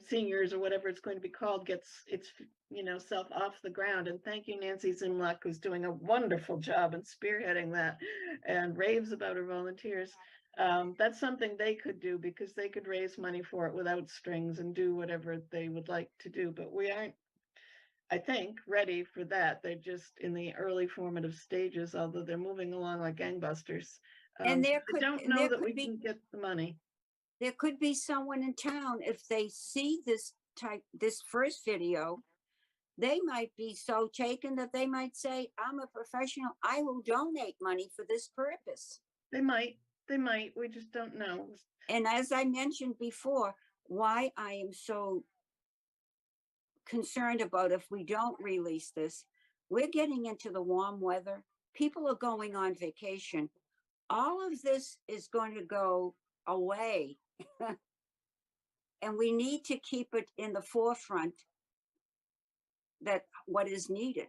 seniors or whatever it's going to be called, gets its, self off the ground. And thank you, Nancy Zimlock, who's doing a wonderful job in spearheading that and raves about her volunteers. That's something they could do, because they could raise money for it without strings and do whatever they would like to do. But we aren't, I think, ready for that. They're just in the early formative stages, although they're moving along like gangbusters. And there I don't could- know there that could we be- can get the money. There could be someone in town, if they see this first video, they might be so taken that they might say, I'm a professional, I will donate money for this purpose. They might, we just don't know. And as I mentioned before, why I am so concerned about if we don't release this, we're getting into the warm weather. People are going on vacation. All of this is going to go away. And we need to keep it in the forefront that what is needed.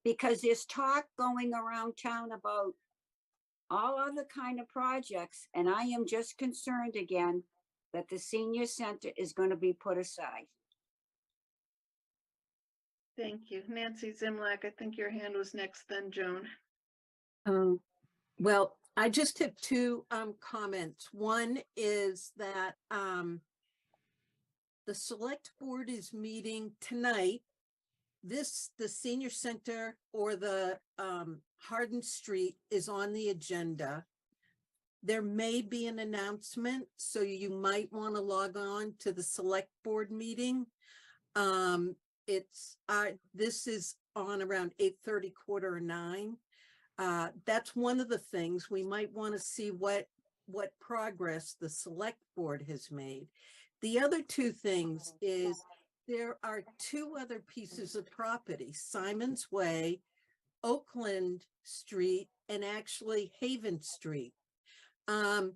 Because there's talk going around town about all other kind of projects, and I am just concerned again that the senior center is going to be put aside. Thank you. Nancy Zimlack, I think your hand was next, then Joan. Well, I just have two comments. One is that the select board is meeting tonight. The senior center or the Hardin Street is on the agenda. There may be an announcement, so you might want to log on to the select board meeting. This is on around 8:30, 8:45. That's one of the things we might want to see what progress the select board has made. The other two things is there are two other pieces of property, Simon's Way, Oakland Street, and actually Haven Street. And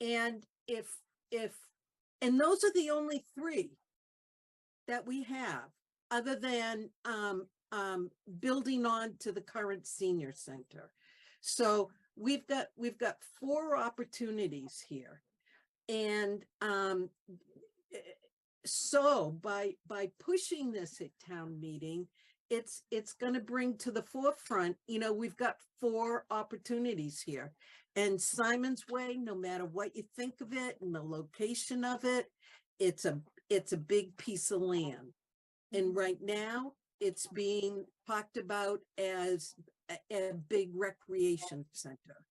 those are the only three that we have. other than building on to the current senior center. So we've got 4 opportunities here. And so by pushing this at town meeting, it's going to bring to the forefront, we've got 4 opportunities here. And Simon's Way, no matter what you think of it and the location of it, it's a big piece of land. And right now it's being talked about as a big recreation center.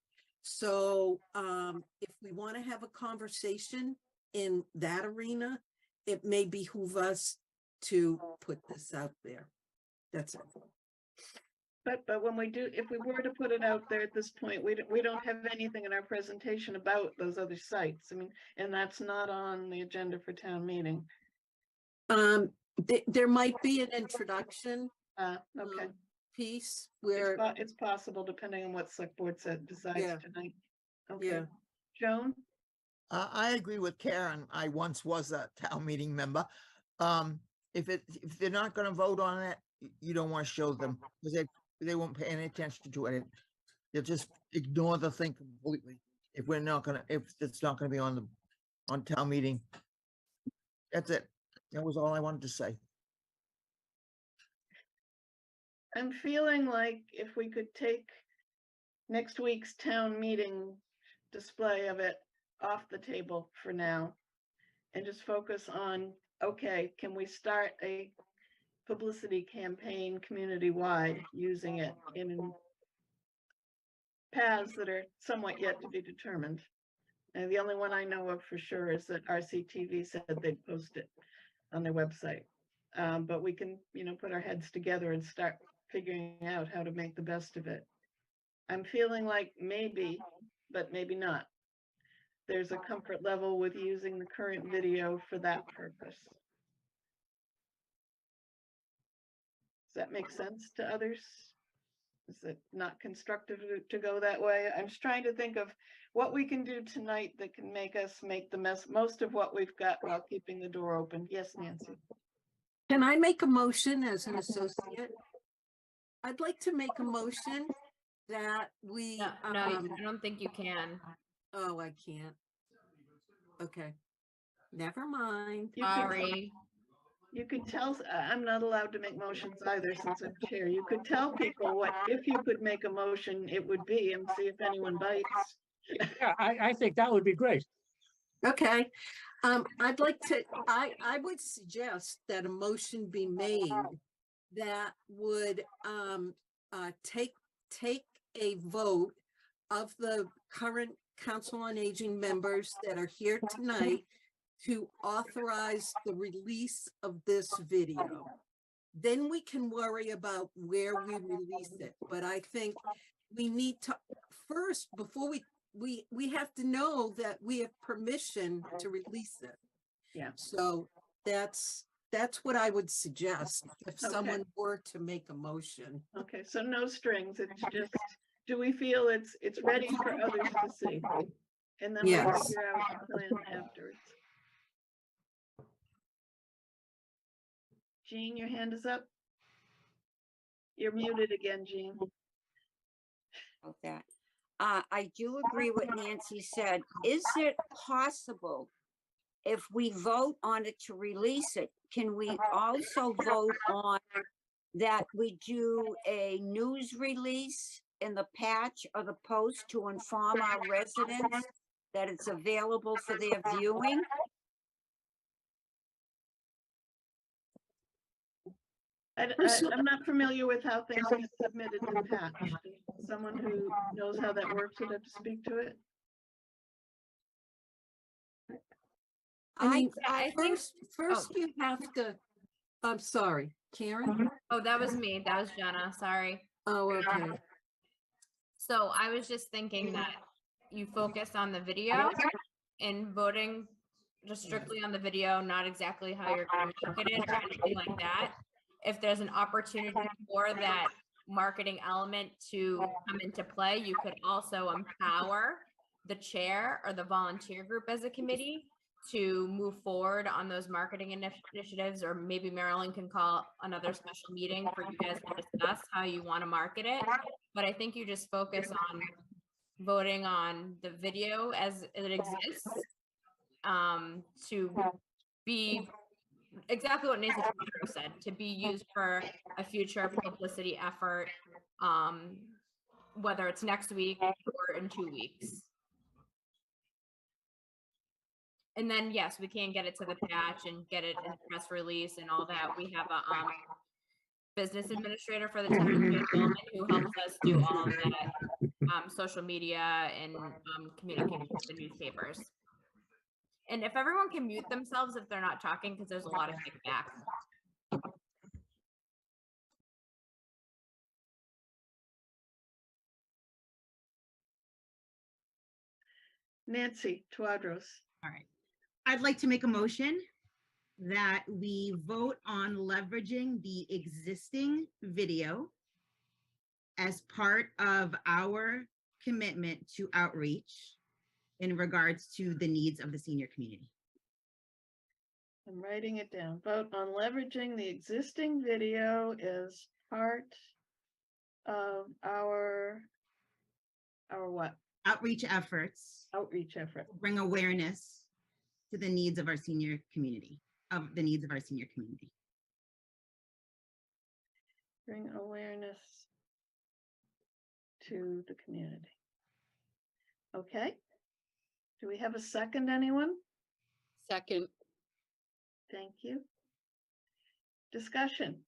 So if we want to have a conversation in that arena, it may behoove us to put this out there. That's it. But when we do, if we were to put it out there at this point, we don't have anything in our presentation about those other sites. I mean, and that's not on the agenda for town meeting. There might be an introduction Okay. piece where, It's possible depending on what select board decides Yeah. tonight. Okay. yeah, Joan? I agree with Karen. I once was a town meeting member. If they're not gonna vote on it, you don't want to show them because they won't pay any attention to it. They'll just ignore the thing completely. If it's not gonna be on town meeting. That's it. That was all I wanted to say. I'm feeling like if we could take next week's town meeting display of it off the table for now and just focus on, okay, can we start a publicity campaign community-wide using it in paths that are somewhat yet to be determined? And the only one I know of for sure is that RCTV said they'd post it on their website. But we can, put our heads together and start figuring out how to make the best of it. I'm feeling like maybe, but maybe not, there's a comfort level with using the current video for that purpose. Does that make sense to others? Is it not constructive to go that way? I'm just trying to think of what we can do tonight that can make us make the most of what we've got while keeping the door open. Yes, Nancy. can I make a motion as an associate? I'd like to make a motion that we, No, I don't think you can. oh, I can't. Okay, never mind. You could- Sorry. You could tell, I'm not allowed to make motions either since I'm chair. You could tell people what, if you could make a motion, it would be, and see if anyone bites. Yeah, I think that would be great. Okay, I'd like to, I would suggest that a motion be made that would take a vote of the current Council on Aging members that are here tonight to authorize the release of this video. Then we can worry about where we release it. But I think we need to first, before we have to know that we have permission to release it. Yeah. So that's what I would suggest if Okay. someone were to make a motion. Okay, so no strings, it's just, do we feel it's ready for others to see? And then we'll Yes. figure out the plan afterwards. Jean, your hand is up. You're muted again, Jean. About that. I do agree what Nancy said. Is it possible if we vote on it to release it, can we also vote on that we do a news release in the patch or the post to inform our residents that it's available for their viewing? I'm not familiar with how things get submitted to patch. Someone who knows how that works would have to speak to it. I mean, I think- first you have to, I'm sorry, Karen? Oh, that was me. That was Jenna. Sorry. Oh, okay. So I was just thinking that you focus on the video and voting just strictly on the video, not exactly how you're going to market it or anything like that. If there's an opportunity for that marketing element to come into play, you could also empower the chair or the volunteer group as a committee to move forward on those marketing initiatives, or maybe Marilyn can call another special meeting for you guys to discuss how you want to market it. But I think you just focus on voting on the video as it exists, to be exactly what Nancy Shapiro said, to be used for a future publicity effort, whether it's next week or in 2 weeks. And then, yes, we can get it to the patch and get it in press release and all that. We have a business administrator for the town of Newton who helps us do all of that, social media and communication with the newspapers. And if everyone can mute themselves if they're not talking, because there's a lot of feedback. Nancy Tuadros. All right. I'd like to make a motion that we vote on leveraging the existing video as part of our commitment to outreach in regards to the needs of the senior community. I'm writing it down. Vote on leveraging the existing video as part of our what? Outreach efforts. Outreach effort. Bring awareness to the needs of our senior community, Bring awareness to the community. Okay. Do we have a second, anyone? Second. Thank you. Discussion.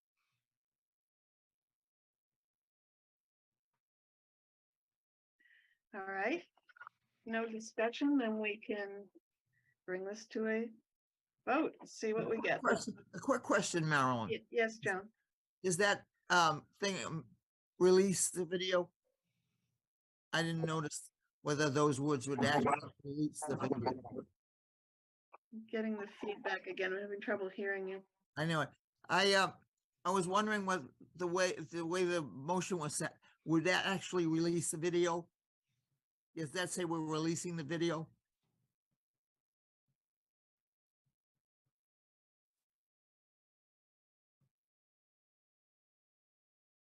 All right. No discussion, then we can bring this to a vote, see what we get. A quick question, Marilyn. Yes, Joan. Is that thing release the video? I didn't notice whether those words would actually release the video. I'm getting the feedback again. I'm having trouble hearing you. I know it. I was wondering what the way the motion was set, would that actually release the video? Does that say we're releasing the video?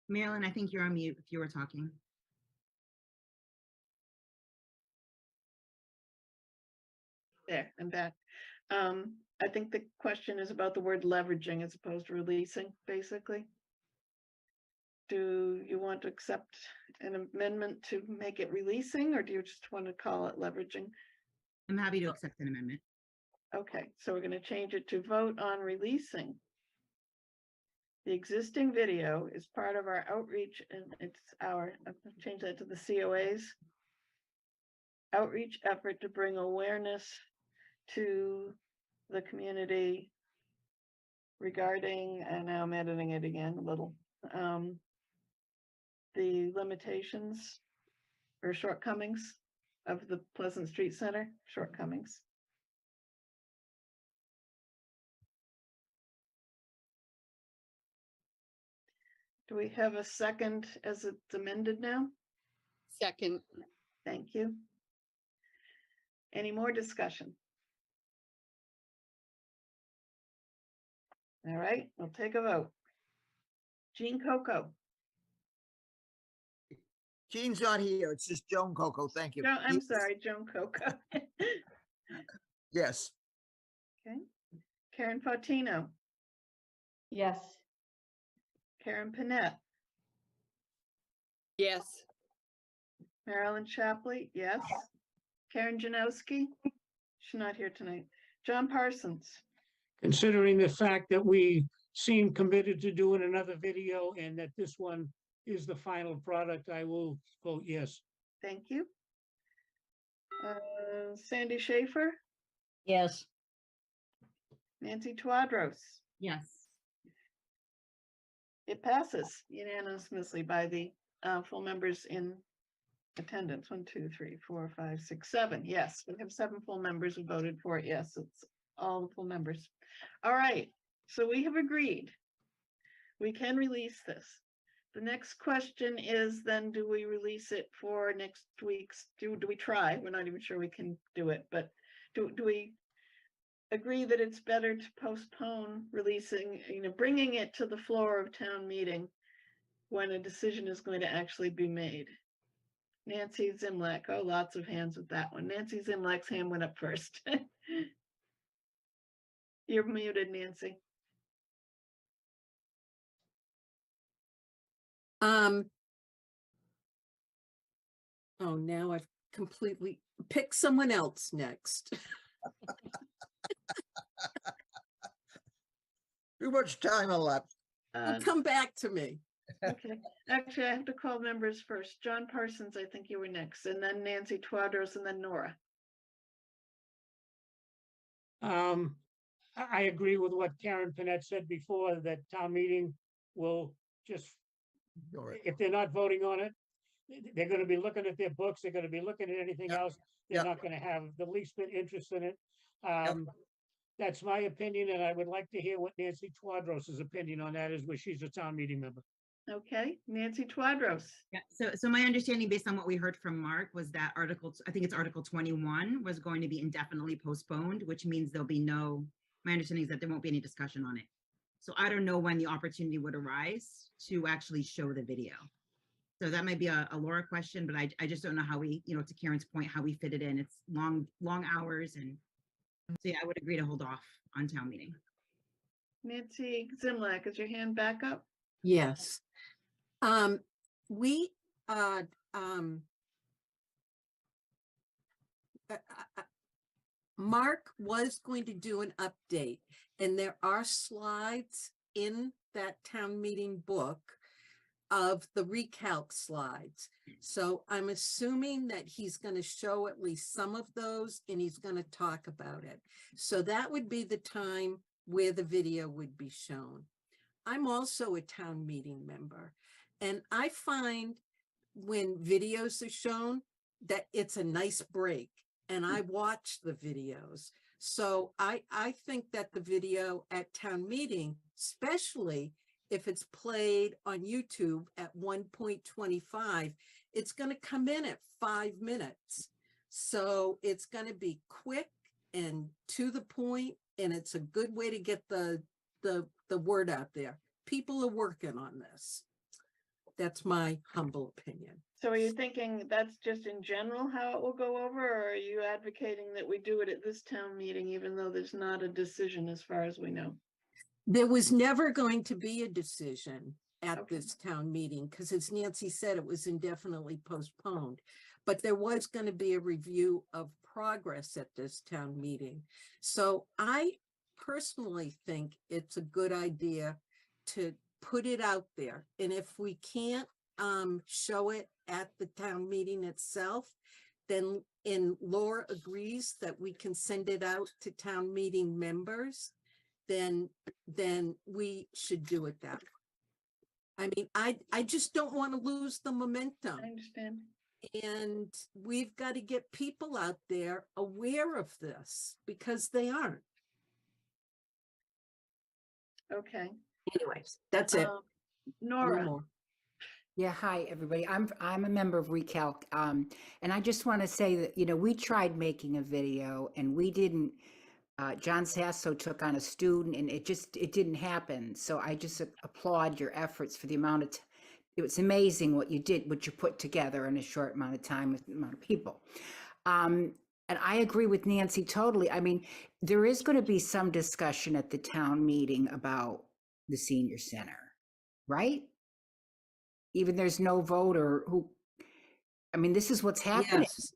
Marilyn, I think you're on mute if you were talking. There, I'm back. I think the question is about the word leveraging as opposed to releasing, basically. Do you want to accept an amendment to make it releasing, or do you just want to call it leveraging? I'm happy to accept an amendment. Okay, so we're going to change it to vote on releasing the existing video is part of our outreach, and it's our, I'm going to change that to the COA's outreach effort to bring awareness to the community regarding, and now I'm editing it again a little, the limitations or shortcomings of the Pleasant Street Center, shortcomings. Do we have a second as it's amended now? Second. Thank you. Any more discussion? All right, we'll take a vote. Jean Coco. Jean's not here. It's just Joan Coco. Thank you. No, I'm sorry, Joan Coco. Yes. Okay. Karen Fautino, Yes. Karen Panett, Yes. Marilyn Shapley, yes. Karen Janowski, she's not here tonight. John Parsons, Considering the fact that we seem committed to doing another video and that this one is the final product, I will vote yes. thank you. Sandy Schaefer, Yes. Nancy Tuadros. Yes. It passes unanimously by the full members in attendance. 1, 2, 3, 4, 5, 6, 7. Yes, we have 7 full members who voted for it. Yes, it's all the full members. All right, so we have agreed. We can release this. The next question is then, do we release it for next week's, do we try? We're not even sure we can do it, but do we agree that it's better to postpone releasing, bringing it to the floor of town meeting when a decision is going to actually be made. Nancy Zimlak, oh, lots of hands with that one. Nancy Zimlak's hand went up first. You're muted, Nancy. Oh, now I've completely picked someone else next. Too much time left. Come back to me. Okay, actually, I have to call members first. John Parsons, I think you were next, and then Nancy Twadros, and then Nora. I agree with what Karen Panett said before, that town meeting will just, Ignore it. if they're not voting on it, they're gonna be looking at their books, they're gonna be looking at anything Yep. else. They're Yep. not gonna have the least bit interest in it. That's my opinion, and I would like to hear what Nancy Twadros's opinion on that is, where she's a town meeting member. Okay, Nancy Twadros. Yeah, so my understanding based on what we heard from Mark was that I think it's Article 21 was going to be indefinitely postponed, which means there'll be my understanding is that there won't be any discussion on it. So I don't know when the opportunity would arise to actually show the video. So that might be a Laura question, but I just don't know how we, to Karen's point, how we fit it in. It's long hours. And so yeah, I would agree to hold off on town meeting. Nancy Zimlak, is your hand back up? Yes. We, Mark was going to do an update, and there are slides in that town meeting book of the recalc slides. So I'm assuming that he's going to show at least some of those, and he's going to talk about it. So that would be the time where the video would be shown. I'm also a town meeting member, and I find when videos are shown that it's a nice break, and I watch the videos. So I think that the video at town meeting, especially if it's played on YouTube at 1.25, it's going to come in at 5 minutes. So it's going to be quick and to the point, and it's a good way to get the word out there. People are working on this. That's my humble opinion. So are you thinking that's just in general how it will go over, or are you advocating that we do it at this town meeting, even though there's not a decision as far as we know? There was never going to be a decision at Okay. this town meeting because, as Nancy said, it was indefinitely postponed. But there was going to be a review of progress at this town meeting. So I personally think it's a good idea to put it out there. And if we can't show it at the town meeting itself, then Laura agrees that we can send it out to town meeting members, then we should do it that way. I mean, I just don't want to lose the momentum. I understand. And we've got to get people out there aware of this because they aren't. Okay. Anyways, that's it. No Nora. more. Yeah, hi, everybody. I'm a member of Recalc. And I just want to say that, we tried making a video and we didn't, John Sasso took on a student and it didn't happen. So I just applaud your efforts for the amount of, it was amazing what you put together in a short amount of time with the amount of people. And I agree with Nancy totally. I mean, there is going to be some discussion at the town meeting about the senior center, right? Even there's no vote this is what's happening. Yes.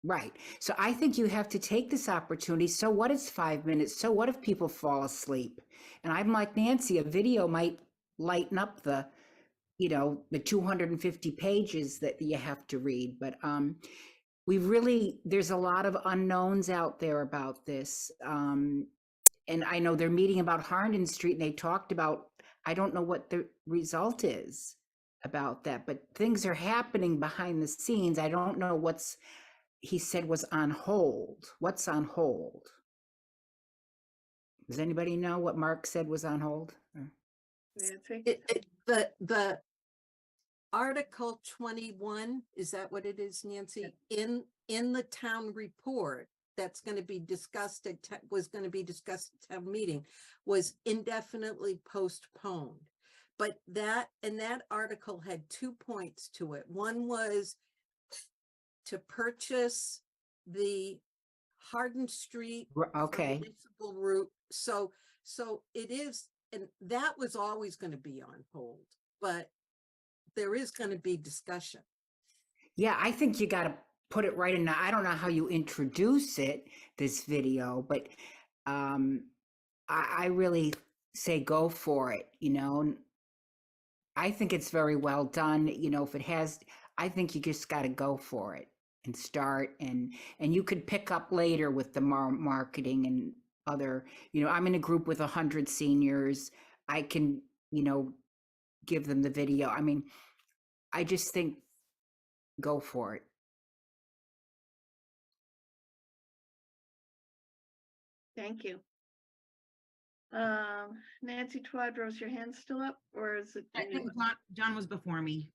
Right. So I think you have to take this opportunity. So what is 5 minutes? So what if people fall asleep? And I'm like Nancy, a video might lighten up the 250 pages that you have to read. But there's a lot of unknowns out there about this. And I know they're meeting about Harnden Street and they talked about, I don't know what the result is about that, but things are happening behind the scenes. I don't know he said was on hold. What's on hold? Does anybody know what Mark said was on hold? Nancy? The Article 21, is that what it is, Nancy? In the town report that's going to be discussed was going to be discussed at town meeting was indefinitely postponed. But that article had 2 points to it. One was to purchase the Hardin Street Okay. municipal route. So it is, and that was always going to be on hold, but there is going to be discussion. Yeah, I think you got to put it right in. I don't know how you introduce it, this video, but I really say go for it, you know. I think it's very well done. You know, if it has, I think you just got to go for it and start, and you could pick up later with the marketing and other, you know, I'm in a group with 100 seniors. I can, you know, give them the video. I mean, I just think go for it. Thank you. Nancy Twadros, your hand's still up, or is it? I think John was before me.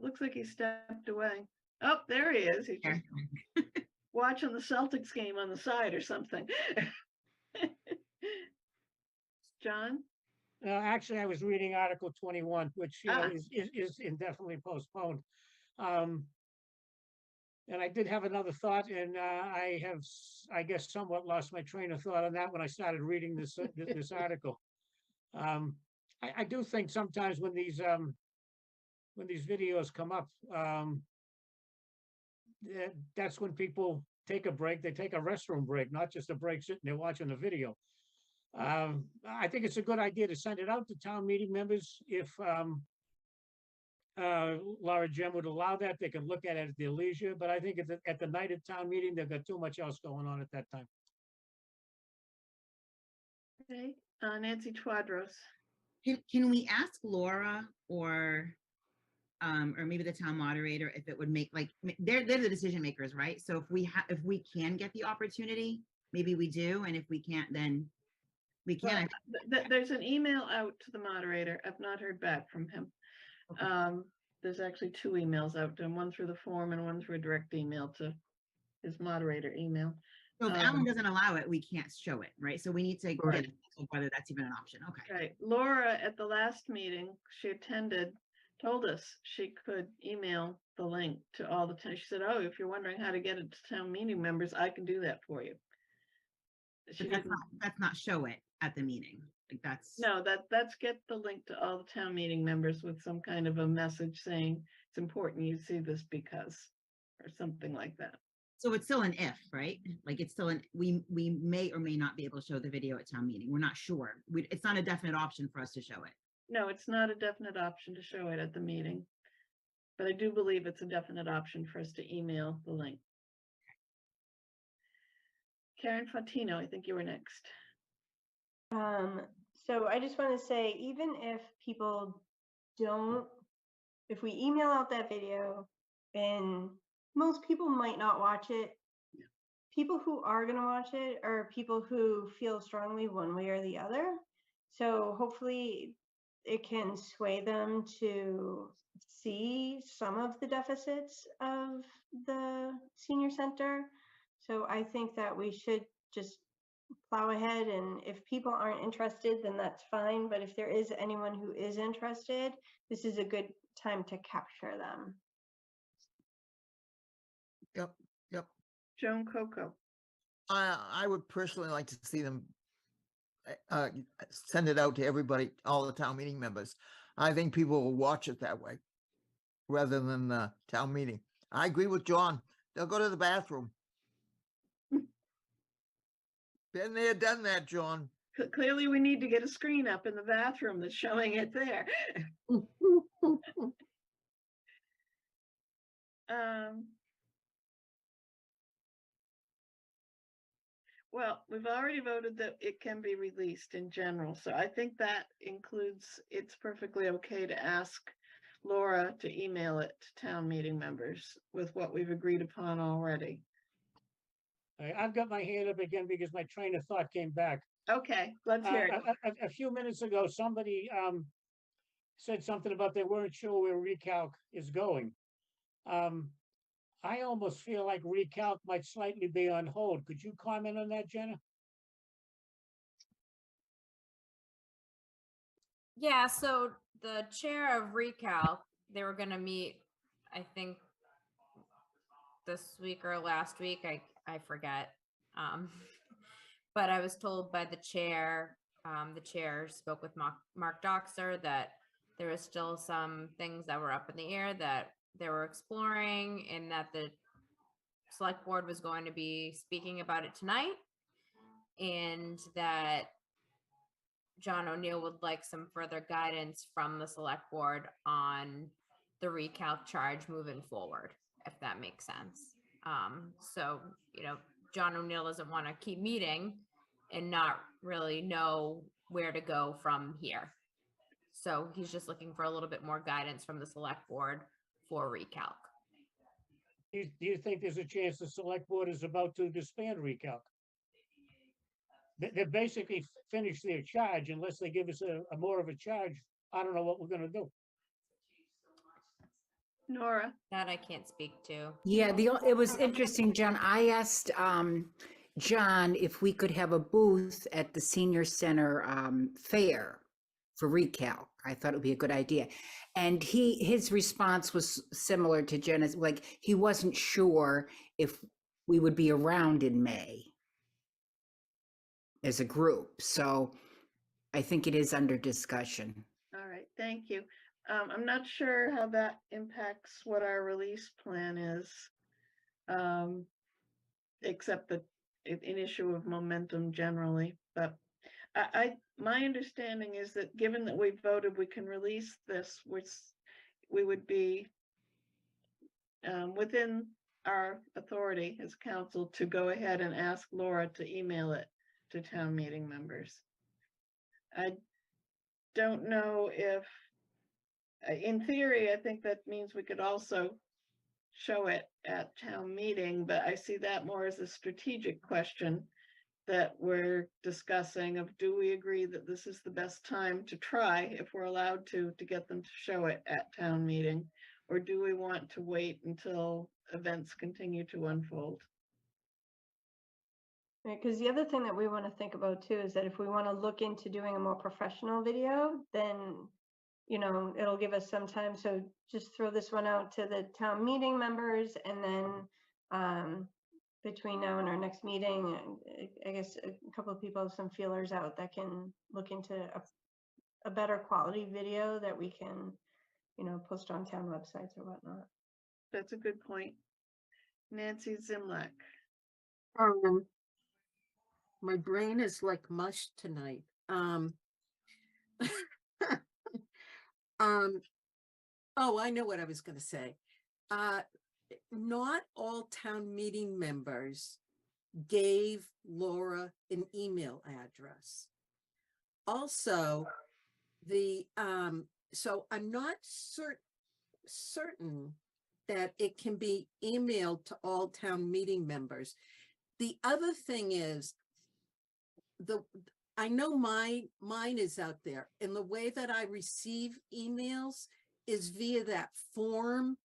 Looks like he stepped away. Oh, there he is. He's just watching the Celtics game on the side or something. John? Actually, I was reading Article 21, which is indefinitely postponed. And I did have another thought, and I have, I guess, somewhat lost my train of thought on that when I started reading this this article. I do think sometimes when these videos come up, that's when people take a break. They take a restroom break, not just a break sitting there watching the video. I think it's a good idea to send it out to town meeting members. If Laura Gem would allow that, they can look at it at their leisure, but I think at the night of town meeting, they've got too much else going on at that time. Okay, Nancy Twadros. Can we ask Laura or maybe the town moderator if it would make, like, they're the decision makers, right? So if we can get the opportunity, maybe we do, and if we can't, then we can't. Well, there's an email out to the moderator. I've not heard back from him. Okay. There's actually 2 emails out to him, one through the form and one through a direct email to his moderator email. So if Alan doesn't allow it, we can't show it, right? So we need to get whether that's even an option. Okay. Right. Laura, at the last meeting she attended, told us she could email the link to all the town. She said, oh, if you're wondering how to get it to town meeting members, I can do that for you. That's not show it at the meeting. Like that's that's get the link to all the town meeting members with some kind of a message saying it's important you see this because, or something like that. So it's still an if, right? Like it's still we may or may not be able to show the video at town meeting. We're not sure. It's not a definite option for us to show it. No, it's not a definite option to show it at the meeting, but I do believe it's a definite option for us to email the link. Karen Fantino, I think you were next. So I just want to say, even if people if we email out that video and most people might not watch it, people who are going to watch it are people who feel strongly one way or the other. So hopefully it can sway them to see some of the deficits of the senior center. So I think that we should just plow ahead, and if people aren't interested, then that's fine. But if there is anyone who is interested, this is a good time to capture them. Yep. Joan Coco. I would personally like to see them send it out to everybody, all the town meeting members. I think people will watch it that way rather than the town meeting. I agree with John. They'll go to the bathroom. Been there, done that, John. Clearly we need to get a screen up in the bathroom that's showing it there. Well, we've already voted that it can be released in general, so I think that includes, it's perfectly okay to ask Laura to email it to town meeting members with what we've agreed upon already. I've got my hand up again because my train of thought came back. Okay, let's hear it. A few minutes ago, somebody said something about they weren't sure where recalc is going. I almost feel like recalc might slightly be on hold. Could you comment on that, Jenna? Yeah, so the chair of Recalc, they were gonna meet, I think, this week or last week. I forget. Um, but I was told by the chair spoke with Mark Doxer that there was still some things that were up in the air that they were exploring, and that the select board was going to be speaking about it tonight, and that John O'Neill would like some further guidance from the select board on the recalc charge moving forward, if that makes sense. So, John O'Neill doesn't want to keep meeting and not really know where to go from here. So he's just looking for a little bit more guidance from the select board for recalc. Do you think there's a chance the select board is about to disband recalc? They basically finished their charge. Unless they give us a more of a charge, I don't know what we're gonna do. Nora, That I can't speak to. Yeah, it was interesting, John. I asked John if we could have a booth at the senior center fair for recalc. I thought it would be a good idea. And his response was similar to Jenna's, like he wasn't sure if we would be around in May as a group. So I think it is under discussion. all right, thank you. I'm not sure how that impacts what our release plan is. Except that an issue of momentum generally, but my understanding is that given that we voted, we can release this, which we would be within our authority as council to go ahead and ask Laura to email it to town meeting members. I don't know if, in theory, I think that means we could also show it at town meeting, but I see that more as a strategic question that we're discussing of, do we agree that this is the best time to try, if we're allowed to get them to show it at town meeting? Or do we want to wait until events continue to unfold? Because the other thing that we want to think about too is that if we want to look into doing a more professional video, then, it'll give us some time. So just throw this one out to the town meeting members, and then between now and our next meeting, I guess a couple of people have some feelers out that can look into a better quality video that we can, post on town websites or whatnot. That's a good point. Nancy Zimlak. My brain is like mush tonight. Oh, I know what I was going to say. Not all town meeting members gave Laura an email address. Also, so I'm not certain that it can be emailed to all town meeting members. The other thing is, I know mine is out there, and the way that I receive emails is via that form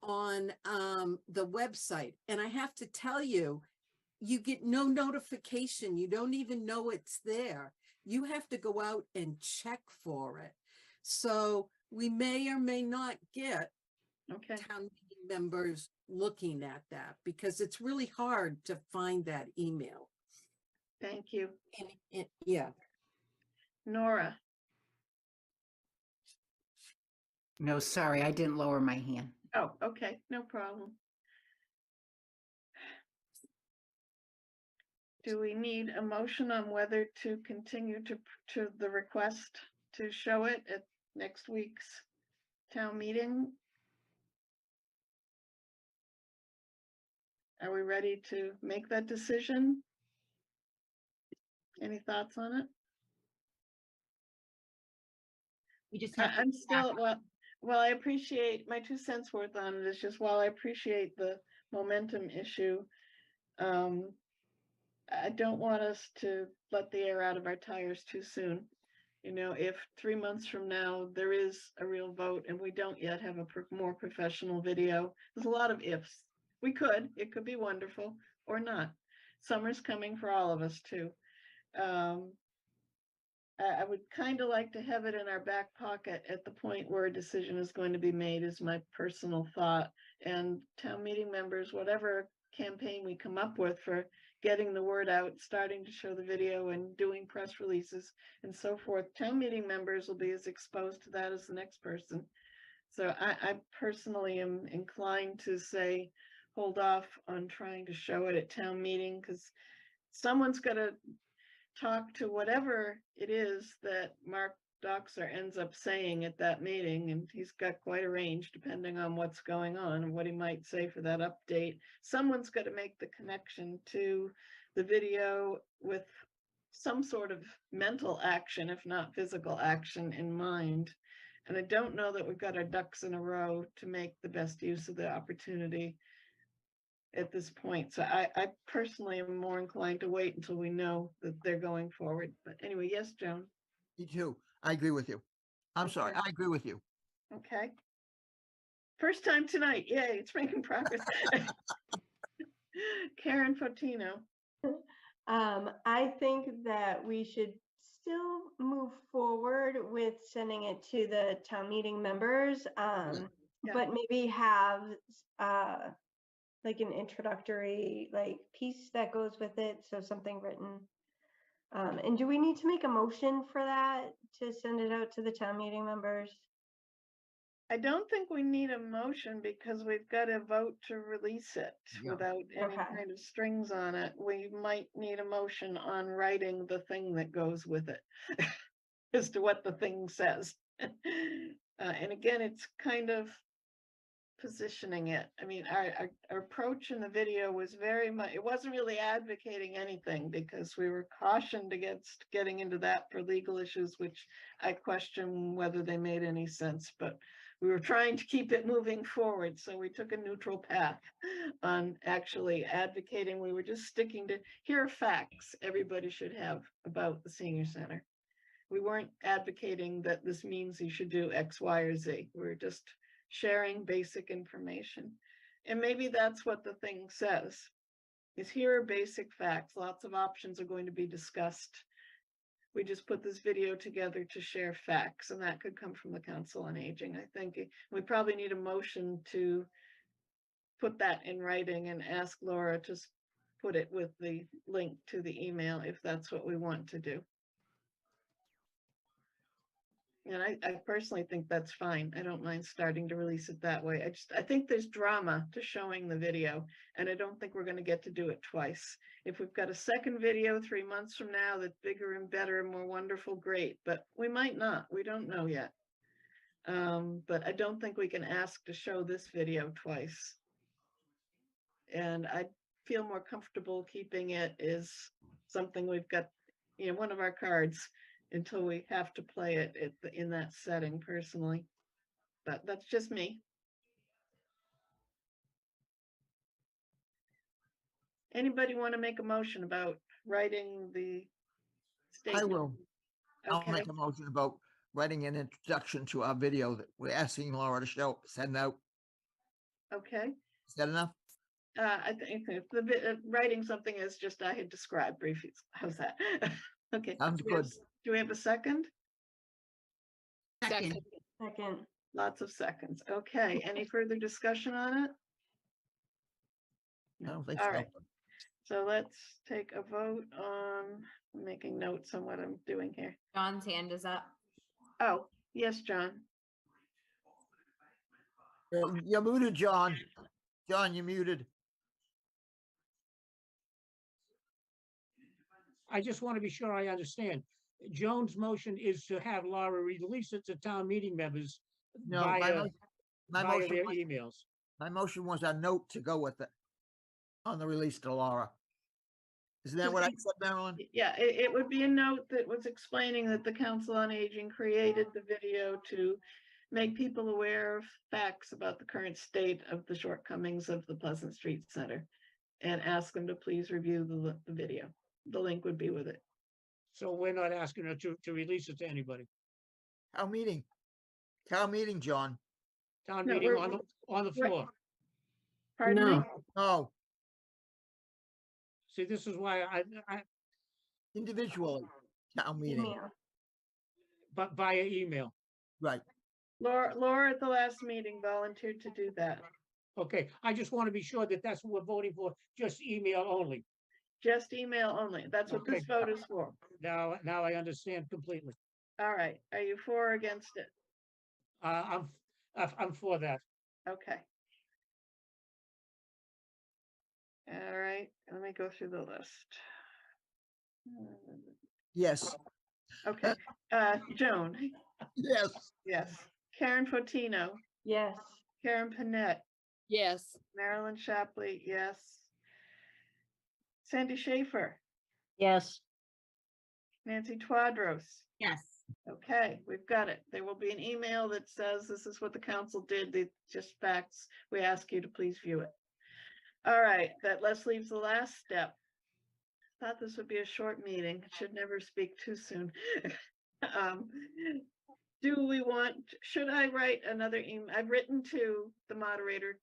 on the website. And I have to tell you, you get no notification. You don't even know it's there. You have to go out and check for it. So we may or may not get town meeting members looking at that, because it's really hard to find that email. Thank you. Yeah. Nora. No, sorry, I didn't lower my hand. Oh, okay, no problem. Do we need a motion on whether to continue to the request to show it at next week's town meeting? Are we ready to make that decision? Any thoughts on it? We just have. I'm still, well, I appreciate my 2 cents worth on it. It's just, while I appreciate the momentum issue, I don't want us to let the air out of our tires too soon. If 3 months from now there is a real vote and we don't yet have a more professional video, there's a lot of ifs We could, it could be wonderful or not. Summer's coming for all of us too. I would kind of like to have it in our back pocket at the point where a decision is going to be made, is my personal thought. And town meeting members, whatever campaign we come up with for getting the word out, starting to show the video and doing press releases and so forth, town meeting members will be as exposed to that as the next person. So I personally am inclined to say, hold off on trying to show it at town meeting, because someone's got to talk to whatever it is that Mark Doxer ends up saying at that meeting, and he's got quite a range depending on what's going on and what he might say for that update. Someone's got to make the connection to the video with some sort of mental action, if not physical action, in mind. And I don't know that we've got our ducks in a row to make the best use of the opportunity at this point. So I personally am more inclined to wait until we know that they're going forward. But anyway, yes, Joan. Me too. I agree with you. I'm sorry. Okay. I agree with you. Okay. First time tonight. Yay, it's making progress. Karen Fotino. I think that we should still move forward with sending it to the town meeting members, Yeah. but maybe have like an introductory like piece that goes with it, so something written. And do we need to make a motion for that to send it out to the town meeting members? I don't think we need a motion because we've got to vote to release it Yeah. without any Okay. kind of strings on it. We might need a motion on writing the thing that goes with it as to what the thing says. And again, it's kind of positioning it. I mean, our approach in the video was very much, it wasn't really advocating anything because we were cautioned against getting into that for legal issues, which I question whether they made any sense, but we were trying to keep it moving forward. So we took a neutral path on actually advocating. We were just sticking to, here are facts everybody should have about the senior center. We weren't advocating that this means you should do X, Y, or Z. We're just sharing basic information. And maybe that's what the thing says, is here are basic facts. Lots of options are going to be discussed. We just put this video together to share facts, and that could come from the Council on Aging. I think we probably need a motion to put that in writing and ask Laura to put it with the link to the email if that's what we want to do. And I personally think that's fine. I don't mind starting to release it that way. I think there's drama to showing the video, and I don't think we're going to get to do it twice. If we've got a second video 3 months from now that's bigger and better and more wonderful, great, but we might not. We don't know yet. But I don't think we can ask to show this video twice. And I feel more comfortable keeping it as something we've got, you know, one of our cards, until we have to play it in that setting personally. But that's just me. Anybody want to make a motion about writing the statement? I will. I'll Okay, make a motion about writing an introduction to our video that we're asking Laura to send out. okay. Is that enough? I think if writing something as just I had described briefly. How's that? Okay. Sounds Do we have- good. Do we have a second? Second. Second. Lots of seconds. Okay, any further discussion on it? I don't think All so. right. So let's take a vote on making notes on what I'm doing here. John's hand is up. Oh, yes, John. You're muted, John. John, you're muted. I just want to be sure I understand. Joan's motion is to have Laura release it to town meeting members No, via my via motion their was- emails. my motion was a note to go with it on the release to Laura. Isn't that what I said, Marilyn? Yeah, it would be a note that was explaining that the Council on Aging created the video to make people aware of facts about the current state of the shortcomings of the Pleasant Street Center, and ask them to please review the video. The link would be with it. So we're not asking her to release it to anybody. Town meeting. Town meeting, John. Town No, meeting we're- on the right. floor. Pardon me? No. No, See, this is why I, individually, town meeting, Email. but via email. right. Laura at the last meeting volunteered to do that. Okay, I just want to be sure that that's what we're voting for, just email only. Just email only. That's what this Okay. vote is for. Now I understand completely. All right. Are you for or against it? I'm for that. Okay. All right, let me go through the list. Yes, Okay, Joan, yes, yes. Karen Fotino, Yes. Karen Panett, Yes. Marilyn Shapley, yes. Sandy Schaefer, Yes. Nancy Twadros. Yes. Okay, we've got it. There will be an email that says this is what the council did. It's just facts. We ask you to please view it. All right, that leaves the last step. Thought this would be a short meeting. Should never speak too soon. Do we want, should I write another email? I've written to the moderator,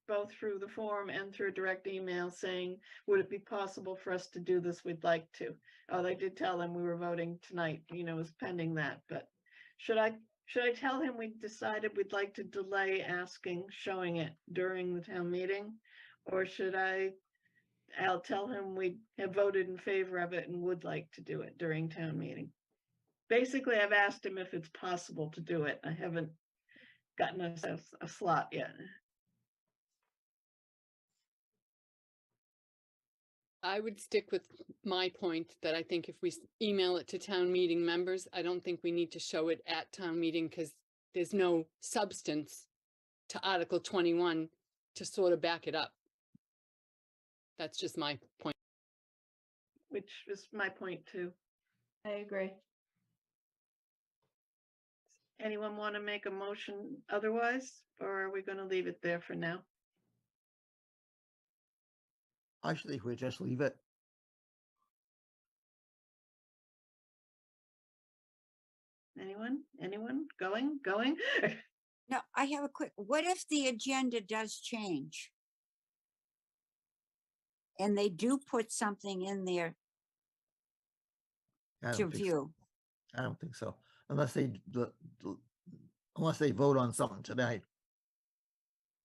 both through the form and through a direct email saying, would it be possible for us to do this? We'd like to. Oh, they did tell them we were voting tonight, was pending that, but should I tell him we decided we'd like to delay showing it during the town meeting? Or should I'll tell him we have voted in favor of it and would like to do it during town meeting. Basically, I've asked him if it's possible to do it. I haven't gotten a slot yet. I would stick with my point that I think if we email it to town meeting members, I don't think we need to show it at town meeting because there's no substance to Article 21 to sort of back it up. That's just my point. Which is my point too. I agree. Anyone want to make a motion otherwise, or are we going to leave it there for now? I think we just leave it. Anyone going? No, I have a quick, what if the agenda does change? And they do put something in there I to don't think so. view? I don't think so, unless they vote on something tonight.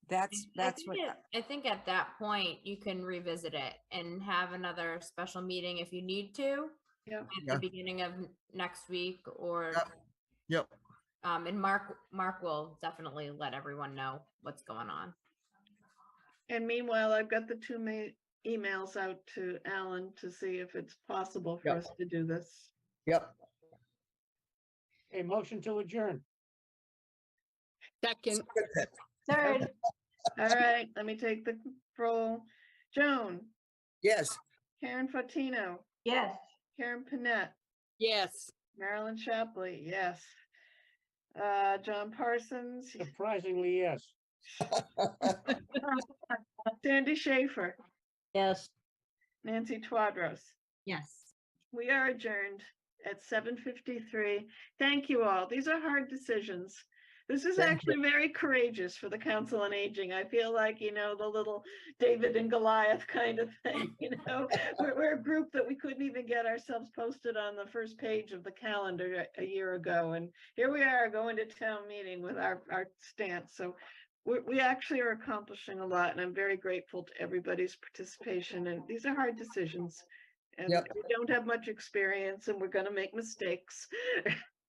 That's what, I think at that point, you can revisit it and have another special meeting if you need to. Yep. At Yeah. the beginning of next week or, Yep. and Mark will definitely let everyone know what's going on. And meanwhile, I've got the two emails out to Alan to see if it's possible for Yep. us to do this. Yep. A motion to adjourn. Second, Third. All right, let me take the roll. Joan, Yes. Karen Fotino, Yes. Karen Panett, yes. Marilyn Shapley, yes. John Parsons, Surprisingly, yes. Sandy Schaefer, yes. Nancy Twadros. Yes. We are adjourned at 7:53. Thank you all. These are hard decisions. This is Thank actually very courageous for the Council on Aging. I feel like, the little David and Goliath kind of thing, We're a group that we couldn't even get ourselves posted on the first page of the calendar a year ago. And here we are going to town meeting with our stance. So we actually are accomplishing a lot, and I'm very grateful to everybody's participation. And these are hard decisions. And Yep. we don't have much experience, and we're going to make mistakes.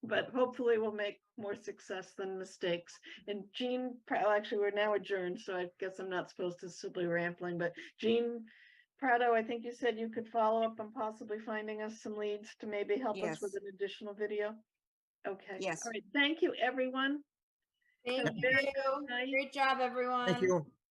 But hopefully we'll make more success than mistakes. And Jean, actually, we're now adjourned, so I guess I'm not supposed to simply rambling, but Jean Prado, I think you said you could follow up on possibly finding us some leads to maybe help us with Yes. an additional video. Okay. Yes. All right. Thank you, everyone. Thank Have a very you. good night. Great job, everyone. Thank you.